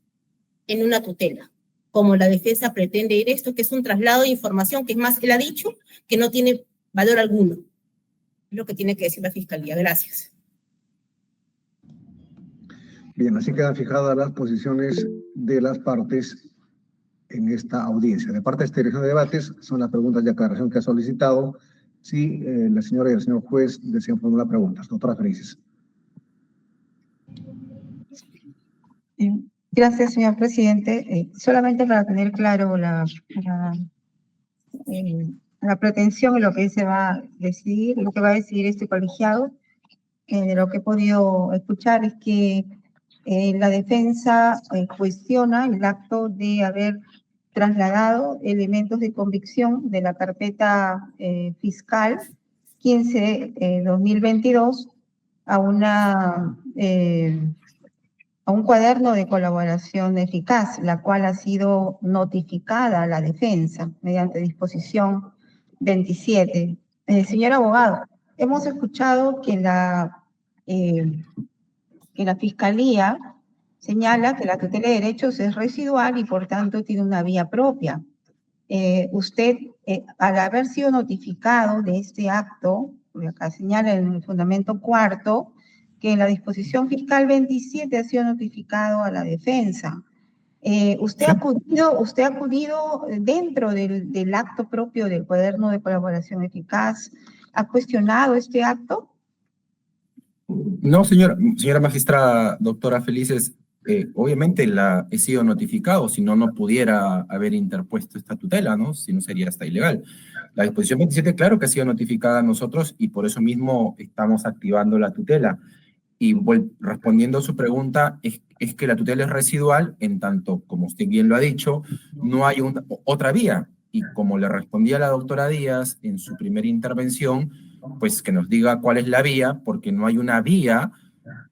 en una tutela, como la defensa pretende ir esto, que es un traslado de información, que es más, él ha dicho que no tiene valor alguno. Es lo que tiene que decir la Fiscalía. Gracias. Bien, así quedan fijadas las posiciones de las partes en esta audiencia. De parte de esta dirección de debates, son las preguntas de aclaración que ha solicitado Sí, la señora y el señor juez desean formular preguntas. Doctora Felices. Gracias, señor presidente. Solamente para tener claro la pretensión y lo que se va a decidir, lo que va a decidir este colegiado, de lo que he podido escuchar es que la defensa cuestiona el acto de haber trasladado elementos de convicción de la carpeta fiscal 15-2022 a a un cuaderno de colaboración eficaz, la cual ha sido notificada a la defensa mediante disposición 27. Señor abogado, hemos escuchado que la Fiscalía señala que la tutela de derechos es residual y por tanto tiene una vía propia. Usted, al haber sido notificado de este acto, porque acá señala en el fundamento cuarto, que en la disposición fiscal 27 ha sido notificado a la defensa. ¿Usted ha acudido dentro del acto propio del cuaderno de colaboración eficaz? ¿Ha cuestionado este acto? No, señora magistrada, doctora Felices, obviamente he sido notificado, si no, no pudiera haber interpuesto esta tutela, ¿no? Si no sería hasta ilegal. La disposición 27, claro que ha sido notificada a nosotros y por eso mismo estamos activando la tutela. Y respondiendo a su pregunta, es que la tutela es residual, en tanto, como usted bien lo ha dicho, no hay otra vía. Y como le respondía a la doctora Díaz en su primera intervención, pues que nos diga cuál es la vía, porque no hay una vía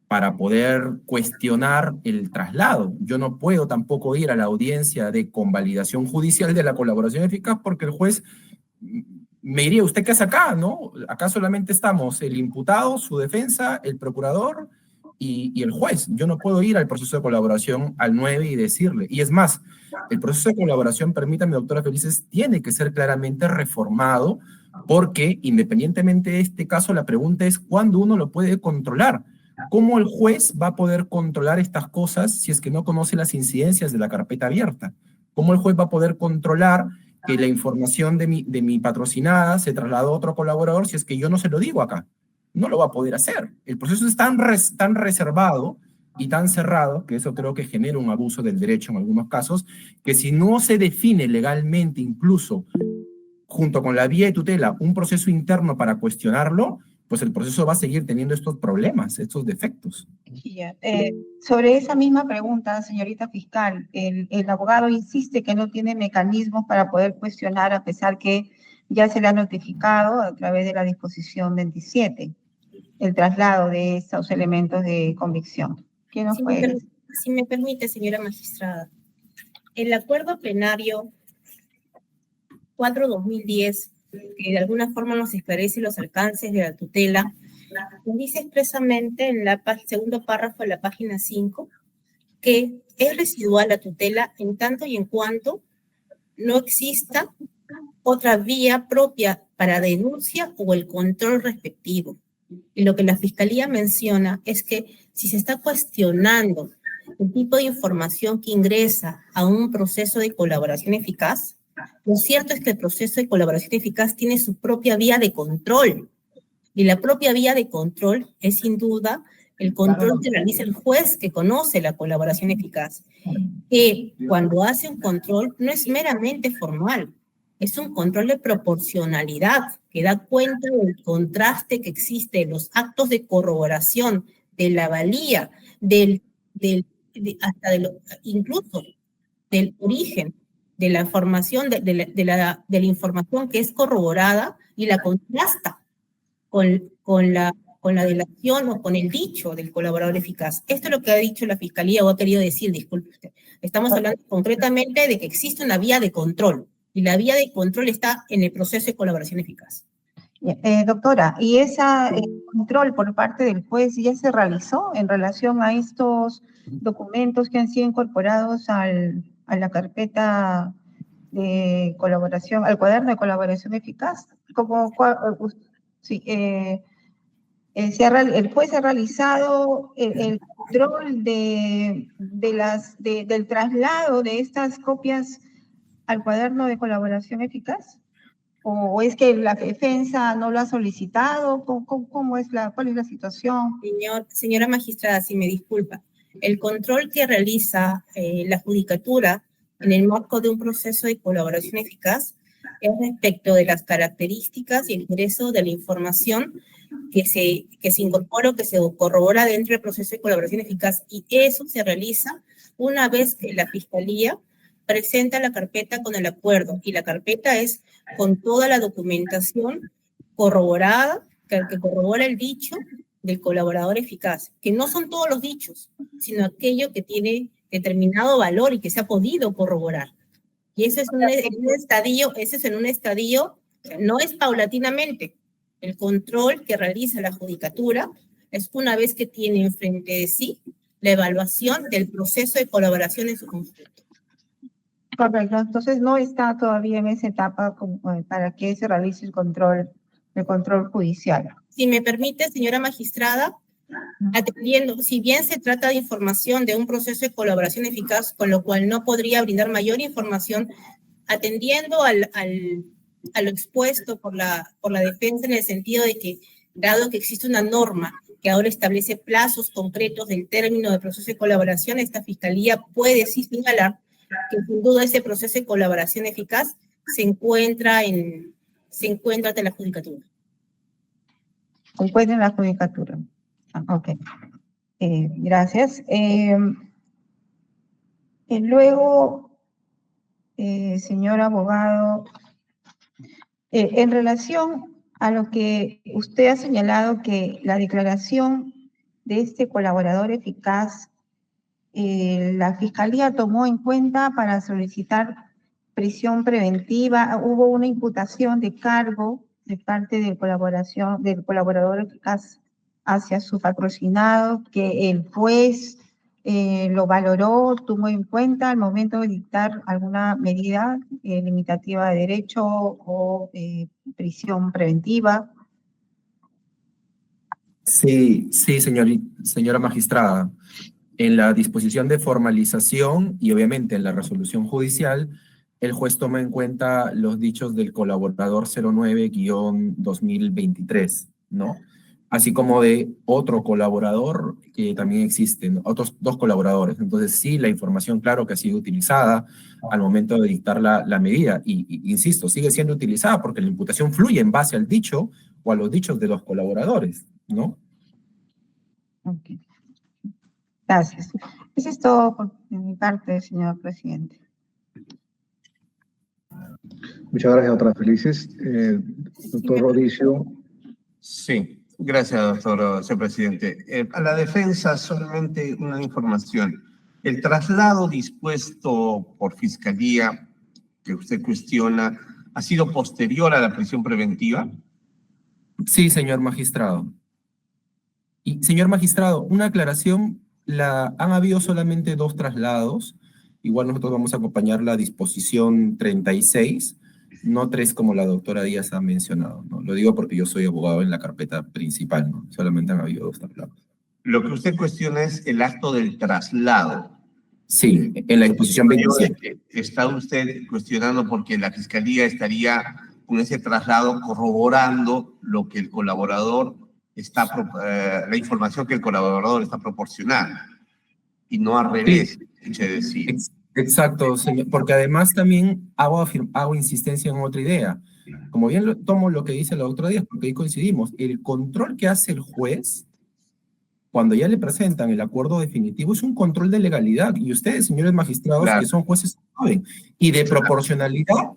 para poder cuestionar el traslado. Yo no puedo tampoco ir a la audiencia de convalidación judicial de la colaboración eficaz porque el juez me diría, ¿usted qué hace acá, no? Acá solamente estamos el imputado, su defensa, el procurador y el juez. Yo no puedo ir al proceso de colaboración al 9 y decirle. Y es más, el proceso de colaboración, permítame, doctora Felices, tiene que ser claramente reformado porque independientemente de este caso, la pregunta es ¿cuándo uno lo puede controlar? ¿Cómo el juez va a poder controlar estas cosas si es que no conoce las incidencias de la carpeta abierta? ¿Cómo el juez va a poder controlar que la información de mi patrocinada se trasladó a otro colaborador si es que yo no se lo digo acá? No lo va a poder hacer. El proceso es tan reservado y tan cerrado, que eso creo que genera un abuso del derecho en algunos casos, que si no se define legalmente incluso junto con la vía de tutela un proceso interno para cuestionarlo, pues el proceso va a seguir teniendo estos problemas, estos defectos. Sobre esa misma pregunta, señorita fiscal, el abogado insiste que no tiene mecanismos para poder cuestionar a pesar que ya se le ha notificado a través de la disposición 27 el traslado de estos elementos de convicción. ¿Qué nos puede decir? Si me permite, señora magistrada, el acuerdo plenario 4/2010, que de alguna forma nos esclarece los alcances de la tutela, nos dice expresamente en el segundo párrafo de la página 5 que es residual la tutela en tanto y en cuanto no exista otra vía propia para denuncia o el control respectivo. Y lo que la Fiscalía menciona es que si se está cuestionando el tipo de información que ingresa a un proceso de colaboración eficaz, lo cierto es que el proceso de colaboración eficaz tiene su propia vía de control. Y la propia vía de control es sin duda el control que realiza el juez que conoce la colaboración eficaz. Que cuando hace un control no es meramente formal, es un control de proporcionalidad que da cuenta del contraste que existe en los actos de corroboración, de la valía, incluso del origen de la información, de la información que es corroborada y la contrasta con la delación o con el dicho del colaborador eficaz. Esto es lo que ha dicho la Fiscalía o ha querido decir, disculpe usted. Estamos hablando concretamente de que existe una vía de control y la vía de control está en el proceso de colaboración eficaz. Doctora, ¿y ese control por parte del juez ya se realizó en relación a estos documentos que han sido incorporados a la carpeta de colaboración, al cuaderno de colaboración eficaz? Sí, el juez ha realizado el control del traslado de estas copias al cuaderno de colaboración eficaz. ¿O es que la defensa no lo ha solicitado? ¿Cuál es la situación? Señora magistrada, si me disculpa, el control que realiza la judicatura en el marco de un proceso de colaboración eficaz es respecto de las características y el ingreso de la información que se incorpora o que se corrobora dentro del proceso de colaboración eficaz, y eso se realiza una vez que la Fiscalía presenta la carpeta con el acuerdo, y la carpeta es con toda la documentación corroborada, que corrobora el dicho del colaborador eficaz, que no son todos los dichos, sino aquello que tiene determinado valor y que se ha podido corroborar. Y ese es en un estadio, no es paulatinamente. El control que realiza la judicatura es una vez que tiene enfrente de sí la evaluación del proceso de colaboración en su conjunto. Correcto, entonces no está todavía en esa etapa para que se realice el control judicial. Si me permite, señora magistrada, atendiendo, si bien se trata de información de un proceso de colaboración eficaz, con lo cual no podría brindar mayor información, atendiendo a lo expuesto por la defensa, en el sentido de que, dado que existe una norma que ahora establece plazos concretos del término del proceso de colaboración, esta Fiscalía puede sí señalar que sin duda ese proceso de colaboración eficaz se encuentra ante la judicatura. Se encuentra en la judicatura. Ok. Gracias. Luego, señor abogado, en relación a lo que usted ha señalado, que la declaración de este colaborador eficaz, la Fiscalía tomó en cuenta para solicitar prisión preventiva, hubo una imputación de cargo de parte del colaborador eficaz hacia su patrocinado, que el juez lo valoró, tomó en cuenta al momento de dictar alguna medida limitativa de derecho o prisión preventiva. Sí, señora magistrada. En la disposición de formalización y obviamente en la resolución judicial, el juez toma en cuenta los dichos del colaborador 09-2023, ¿no? Así como de otro colaborador que también existen, otros dos colaboradores. Entonces sí, la información, claro, que ha sido utilizada al momento de dictar la medida. Y insisto, sigue siendo utilizada porque la imputación fluye en base al dicho o a los dichos de los colaboradores, ¿no? Ok. Gracias. Eso es todo por mi parte, señor presidente. Muchas gracias, doctora Felices. Doctor Rodicio. Sí, gracias, doctor señor presidente. A la defensa, solamente una información. El traslado dispuesto por Fiscalía, que usted cuestiona, ¿ha sido posterior a la prisión preventiva? Sí, señor magistrado. Y, señor magistrado, una aclaración. Han habido solamente 2 traslados. Igual nosotros vamos a acompañar la disposición 36, no 3 como la doctora Díaz ha mencionado, ¿no? Lo digo porque yo soy abogado en la carpeta principal, ¿no? Solamente han habido 2 traslados. Lo que usted cuestiona es el acto del traslado. Sí, en la disposición 27. Está usted cuestionando porque la Fiscalía estaría con ese traslado corroborando lo que el colaborador la información que el colaborador está proporcionando, y no al revés, escuché decir. Exacto, señor, porque además también hago insistencia en otra idea. Como bien tomo lo que dice la doctora Díaz, porque ahí coincidimos, el control que hace el juez cuando ya le presentan el acuerdo definitivo es un control de legalidad, y ustedes, señores magistrados, claro, que son jueces, saben, y de proporcionalidad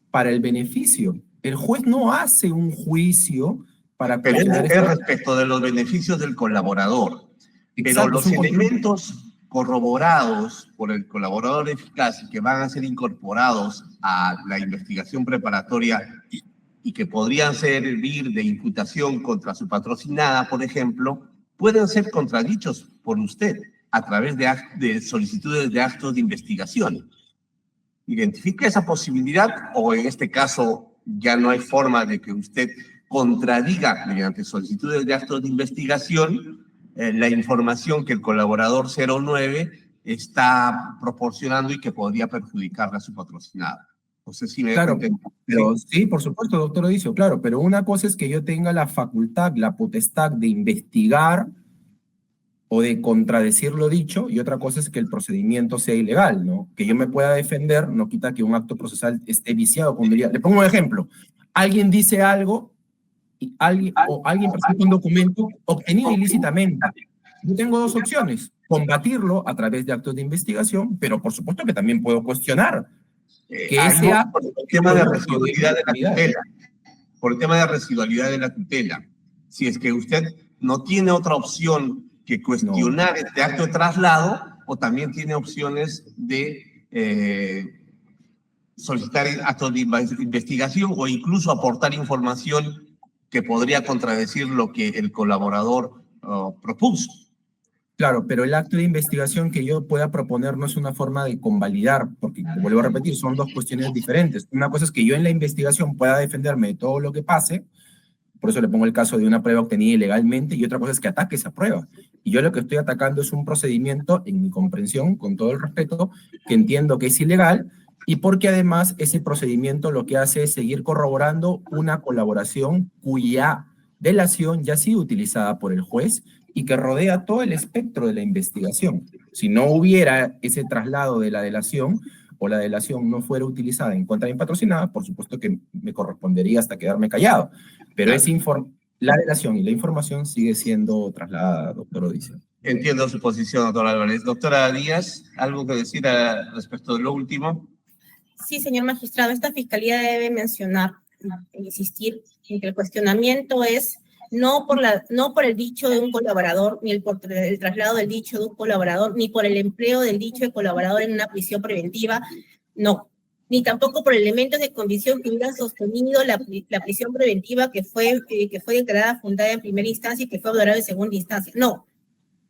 para el beneficio. El juez no hace un juicio para... Pero es respecto de los beneficios del colaborador. Exacto, pero los elementos corroborados por el colaborador eficaz y que van a ser incorporados a la investigación preparatoria y que podrían servir de imputación contra su patrocinada, por ejemplo, pueden ser contradichos por usted a través de solicitudes de actos de investigación. ¿Identifica esa posibilidad o en este caso ya no hay forma de que usted contradiga mediante solicitudes de actos de investigación la información que el colaborador 09 está proporcionando y que podría perjudicarle a su patrocinado? No sé si me claro, pero sí, por supuesto, doctor Odicio, claro, pero una cosa es que yo tenga la facultad, la potestad de investigar o de contradecir lo dicho, y otra cosa es que el procedimiento sea ilegal, ¿no? Que yo me pueda defender no quita que un acto procesal esté viciado. Le pongo un ejemplo. Alguien dice algo, y alguien presenta un documento obtenido ilícitamente. Yo tengo dos opciones: combatirlo a través de actos de investigación, pero por supuesto que también puedo cuestionar que ese acto... Por el tema de residualidad de la tutela. Por el tema de residualidad de la tutela. Si es que usted no tiene otra opción que cuestionar este acto de traslado, o también tiene opciones de solicitar actos de investigación o incluso aportar información que podría contradecir lo que el colaborador propuso. Claro, pero el acto de investigación que yo pueda proponer no es una forma de convalidar, porque, vuelvo a repetir, son dos cuestiones diferentes. Una cosa es que yo en la investigación pueda defenderme de todo lo que pase, por eso le pongo el caso de una prueba obtenida ilegalmente, y otra cosa es que ataque esa prueba. Y yo lo que estoy atacando es un procedimiento, en mi comprensión, con todo el respeto, que entiendo que es ilegal, y porque además ese procedimiento lo que hace es seguir corroborando una colaboración cuya delación ya ha sido utilizada por el juez y que rodea todo el espectro de la investigación. Si no hubiera ese traslado de la delación, o la delación no fuera utilizada en contra de mi patrocinada, por supuesto que me correspondería hasta quedarme callado. Pero la delación y la información sigue siendo trasladada, doctor Odicio. Entiendo su posición, doctor Álvarez. Doctora Díaz, ¿algo que decir respecto de lo último? Sí, señor magistrado, esta fiscalía debe mencionar, insistir en que el cuestionamiento es no por el dicho de un colaborador, ni por el traslado del dicho de un colaborador, ni por el empleo del dicho de colaborador en una prisión preventiva, no, ni tampoco por elementos de convicción que hubieran sostenido la prisión preventiva que fue declarada fundada en primera instancia y que fue valorada en segunda instancia. No,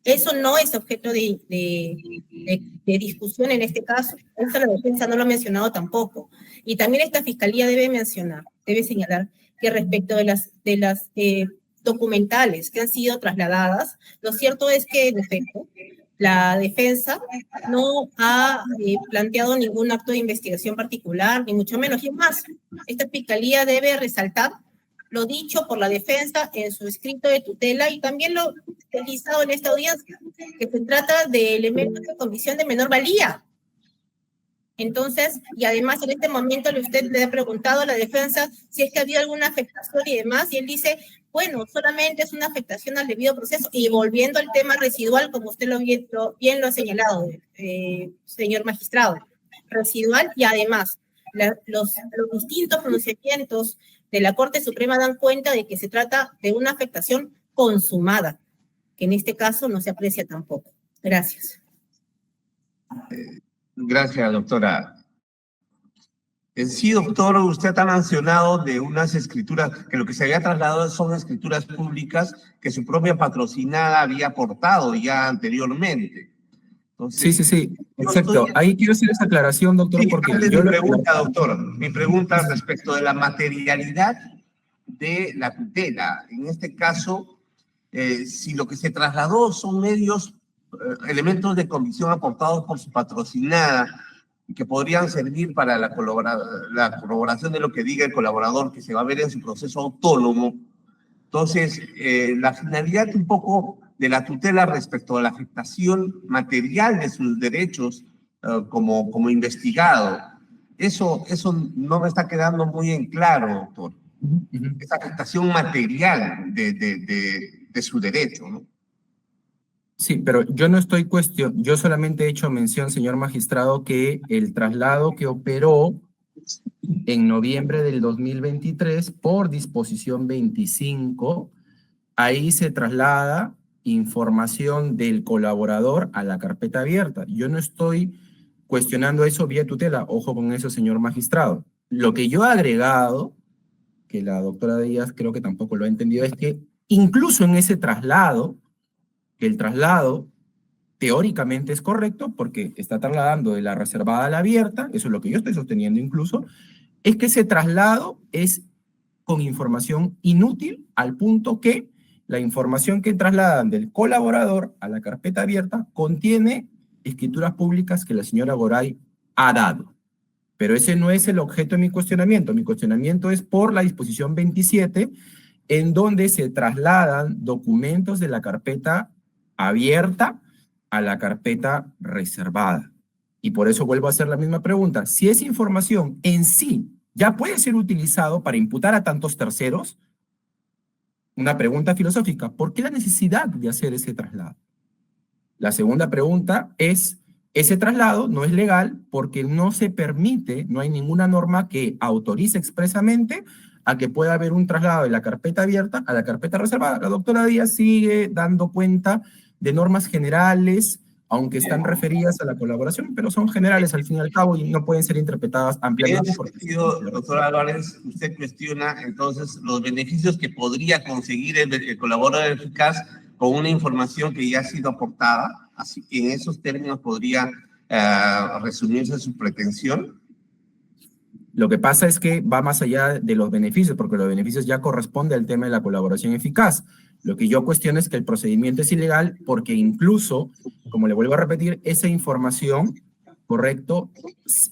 eso no es objeto de discusión en este caso. Eso la defensa no lo ha mencionado tampoco. Y también esta fiscalía debe señalar que respecto de las documentales que han sido trasladadas, lo cierto es que, en efecto, la defensa no ha planteado ningún acto de investigación particular, ni mucho menos. Y es más, esta fiscalía debe resaltar lo dicho por la defensa en su escrito de tutela y también lo utilizado en esta audiencia, que se trata de elementos de convicción de menor valía. Entonces, y además en este momento usted le ha preguntado a la defensa si es que había alguna afectación y demás, y él dice, bueno, solamente es una afectación al debido proceso, y volviendo al tema residual, como usted bien lo ha señalado, señor magistrado, residual, y además los distintos pronunciamientos de la Corte Suprema dan cuenta de que se trata de una afectación consumada, que en este caso no se aprecia tampoco. Gracias. Gracias, doctora. En sí, doctor, usted ha mencionado de unas escrituras, que lo que se había trasladado son escrituras públicas que su propia patrocinada había aportado ya anteriormente. Entonces, Sí, exacto. Ahí quiero hacer esa aclaración, doctor, porque yo doctor, mi pregunta respecto de la materialidad de la tutela. En este caso, si lo que se trasladó son elementos de convicción aportados por su patrocinada, que podrían servir para la corroboración de lo que diga el colaborador, que se va a ver en su proceso autónomo. Entonces, la finalidad un poco de la tutela respecto a la afectación material de sus derechos como investigado, eso no me está quedando muy en claro, doctor. Esa afectación material de su derecho, ¿no? Sí, pero yo no estoy yo solamente he hecho mención, señor magistrado, que el traslado que operó en noviembre del 2023 por disposición 25, ahí se traslada información del colaborador a la carpeta abierta. Yo no estoy cuestionando eso vía tutela, ojo con eso, señor magistrado. Lo que yo he agregado, que la doctora Díaz creo que tampoco lo ha entendido, es que incluso en ese traslado, que el traslado teóricamente es correcto porque está trasladando de la reservada a la abierta, eso es lo que yo estoy sosteniendo incluso, es que ese traslado es con información inútil al punto que la información que trasladan del colaborador a la carpeta abierta contiene escrituras públicas que la señora Goray ha dado. Pero ese no es el objeto de mi cuestionamiento. Mi cuestionamiento es por la disposición 27, en donde se trasladan documentos de la carpeta abierta a la carpeta reservada. Y por eso vuelvo a hacer la misma pregunta. Si esa información en sí ya puede ser utilizado para imputar a tantos terceros, una pregunta filosófica, ¿por qué la necesidad de hacer ese traslado? La segunda pregunta es, ese traslado no es legal porque no se permite, no hay ninguna norma que autorice expresamente a que pueda haber un traslado de la carpeta abierta a la carpeta reservada. La doctora Díaz sigue dando cuenta de normas generales, aunque están referidas a la colaboración, pero son generales al fin y al cabo y no pueden ser interpretadas En ampliamente. ese sentido, doctor Álvarez, usted cuestiona entonces los beneficios que podría conseguir el colaborador eficaz con una información que ya ha sido aportada. Así que en esos términos podría resumirse su pretensión. Lo que pasa es que va más allá de los beneficios, porque los beneficios ya corresponden al tema de la colaboración eficaz. Lo que yo cuestiono es que el procedimiento es ilegal porque incluso, como le vuelvo a repetir, esa información, correcto,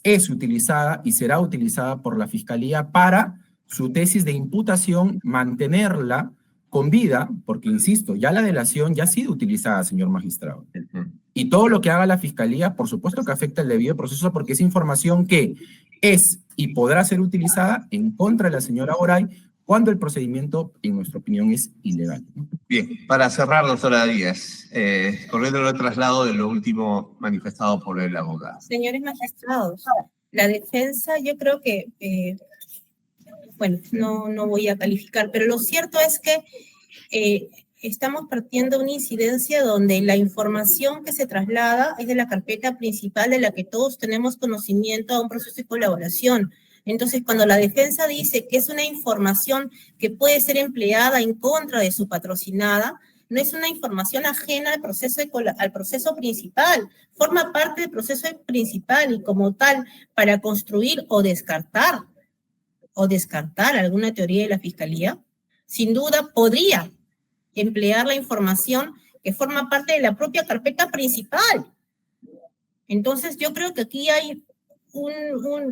es utilizada y será utilizada por la Fiscalía para su tesis de imputación, mantenerla con vida, porque insisto, ya la delación ya ha sido utilizada, señor magistrado. Y todo lo que haga la Fiscalía, por supuesto que afecta el debido proceso porque es información que es y podrá ser utilizada en contra de la señora Goray cuando el procedimiento, en nuestra opinión, es ilegal. Bien, para cerrar, doctora Díaz, corriendo el traslado de lo último manifestado por el abogado. Señores magistrados, la defensa, yo creo que, bueno, no voy a calificar, pero lo cierto es que estamos partiendo de una incidencia donde la información que se traslada es de la carpeta principal de la que todos tenemos conocimiento a un proceso de colaboración. Entonces, cuando la defensa dice que es una información que puede ser empleada en contra de su patrocinada, no es una información ajena al proceso principal, forma parte del proceso principal y como tal, para construir o descartar alguna teoría de la Fiscalía, sin duda podría emplear la información que forma parte de la propia carpeta principal. Entonces, yo creo que aquí hay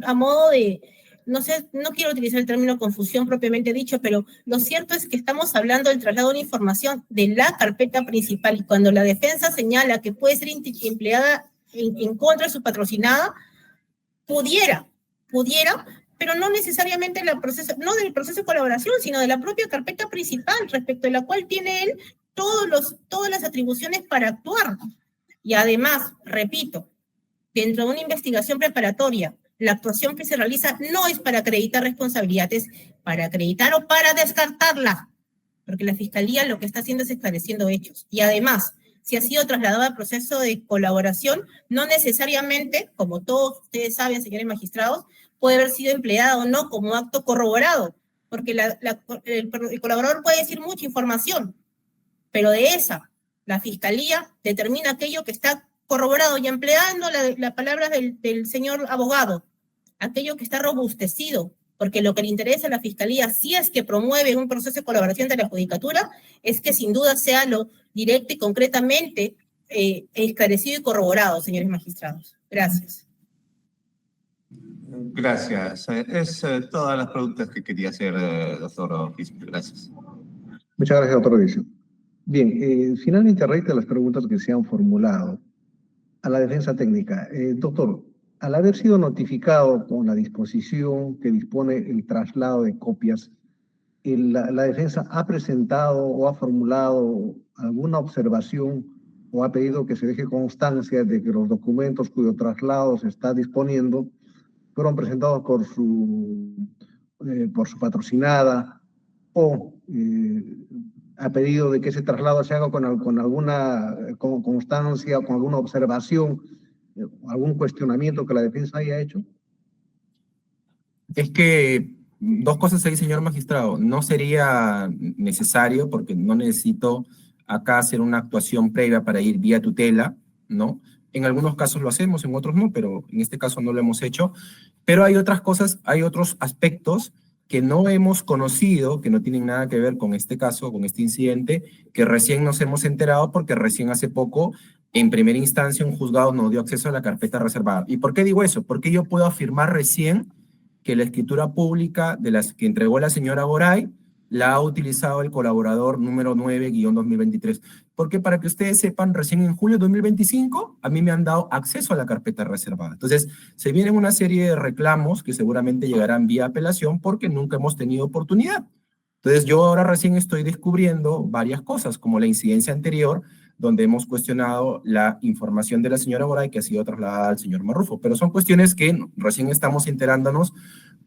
a modo de, no sé, no quiero utilizar el término confusión propiamente dicho, pero lo cierto es que estamos hablando del traslado de una información de la carpeta principal y cuando la defensa señala que puede ser empleada en contra de su patrocinada, pudiera, pero no necesariamente no del proceso de colaboración, sino de la propia carpeta principal, respecto a la cual tiene él todas las atribuciones para actuar. Y además, repito, dentro de una investigación preparatoria, la actuación que se realiza no es para acreditar responsabilidades, para acreditar o para descartarla, porque la Fiscalía lo que está haciendo es esclareciendo hechos. Y además, si ha sido trasladado al proceso de colaboración, no necesariamente, como todos ustedes saben, señores magistrados, puede haber sido empleada o no como acto corroborado, porque el colaborador puede decir mucha información, pero de esa, la Fiscalía determina aquello que está corroborado y empleando las palabras del señor abogado, aquello que está robustecido, porque lo que le interesa a la Fiscalía, si es que promueve un proceso de colaboración de la Judicatura, es que sin duda sea lo directo y concretamente esclarecido y corroborado, señores magistrados. Gracias. Gracias. Es todas las preguntas que quería hacer, doctor Oficio. Gracias. Muchas gracias, doctor Oficio. Bien, finalmente reitero las preguntas que se han formulado a la defensa técnica. Doctor, al haber sido notificado con la disposición que dispone el traslado de copias, la defensa ha presentado o ha formulado alguna observación o ha pedido que se deje constancia de que los documentos cuyo traslado se está disponiendo fueron presentados por su patrocinada o ha pedido de que ese traslado se haga con alguna constancia, con alguna observación, algún cuestionamiento que la defensa haya hecho? Es que dos cosas ahí, señor magistrado. No sería necesario, porque no necesito acá hacer una actuación previa para ir vía tutela, ¿no? En algunos casos lo hacemos, en otros no, pero en este caso no lo hemos hecho. Pero hay otras cosas, hay otros aspectos que no hemos conocido, que no tienen nada que ver con este caso, con este incidente, que recién nos hemos enterado porque recién hace poco en primera instancia un juzgado no dio acceso a la carpeta reservada. ¿Y por qué digo eso? Porque yo puedo afirmar recién que la escritura pública de las que entregó la señora Goray la ha utilizado el colaborador número 9-2023. Porque para que ustedes sepan, recién en julio de 2025, a mí me han dado acceso a la carpeta reservada. Entonces, se vienen una serie de reclamos que seguramente llegarán vía apelación porque nunca hemos tenido oportunidad. Entonces, yo ahora recién estoy descubriendo varias cosas, como la incidencia anterior, donde hemos cuestionado la información de la señora Goray que ha sido trasladada al señor Marrufo. Pero son cuestiones que recién estamos enterándonos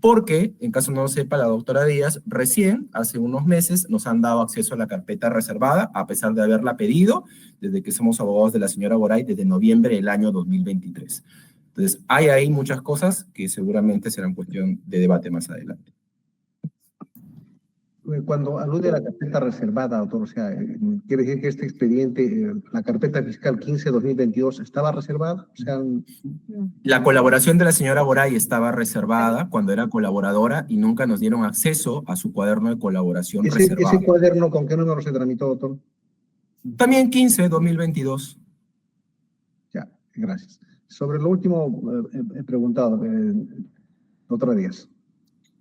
porque, en caso no lo sepa la doctora Díaz, recién, hace unos meses, nos han dado acceso a la carpeta reservada, a pesar de haberla pedido, desde que somos abogados de la señora Goray, desde noviembre del año 2023. Entonces, hay ahí muchas cosas que seguramente serán cuestión de debate más adelante. Cuando alude a la carpeta reservada, doctor, o sea, quiere decir que este expediente, la carpeta fiscal 15-2022, ¿estaba reservada? O sea, la colaboración de la señora Goray estaba reservada cuando era colaboradora y nunca nos dieron acceso a su cuaderno de colaboración reservado. ¿Ese cuaderno con qué número se tramitó, doctor? También 15-2022. Ya, gracias. Sobre lo último, he preguntado, doctora Díaz.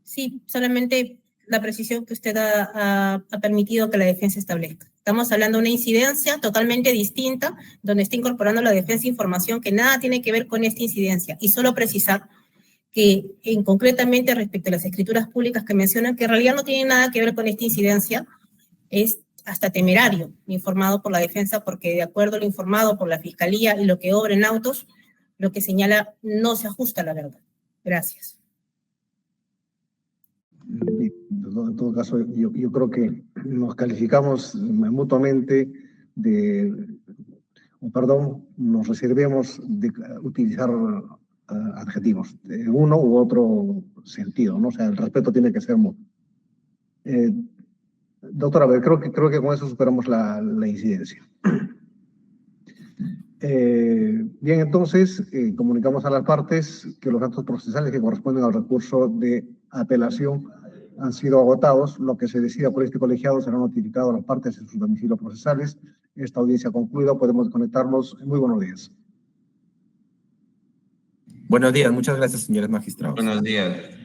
Sí, solamente la precisión que usted ha permitido que la defensa establezca. Estamos hablando de una incidencia totalmente distinta, donde está incorporando la defensa información que nada tiene que ver con esta incidencia. Y solo precisar que, concretamente respecto a las escrituras públicas que mencionan, que en realidad no tienen nada que ver con esta incidencia, es hasta temerario informado por la defensa, porque de acuerdo a lo informado por la Fiscalía y lo que obra en autos, lo que señala no se ajusta a la verdad. Gracias. En todo caso, yo creo que nos calificamos mutuamente nos reservemos de utilizar adjetivos de uno u otro sentido, ¿no? O sea, el respeto tiene que ser mutuo. Doctora, a ver, creo que con eso superamos la incidencia. Bien, entonces, comunicamos a las partes que los actos procesales que corresponden al recurso de apelación han sido agotados. Lo que se decida por este colegiado será notificado a las partes en sus domicilios procesales. Esta audiencia concluida, podemos desconectarnos. Muy buenos días. Buenos días, muchas gracias, señores magistrados. Buenos días.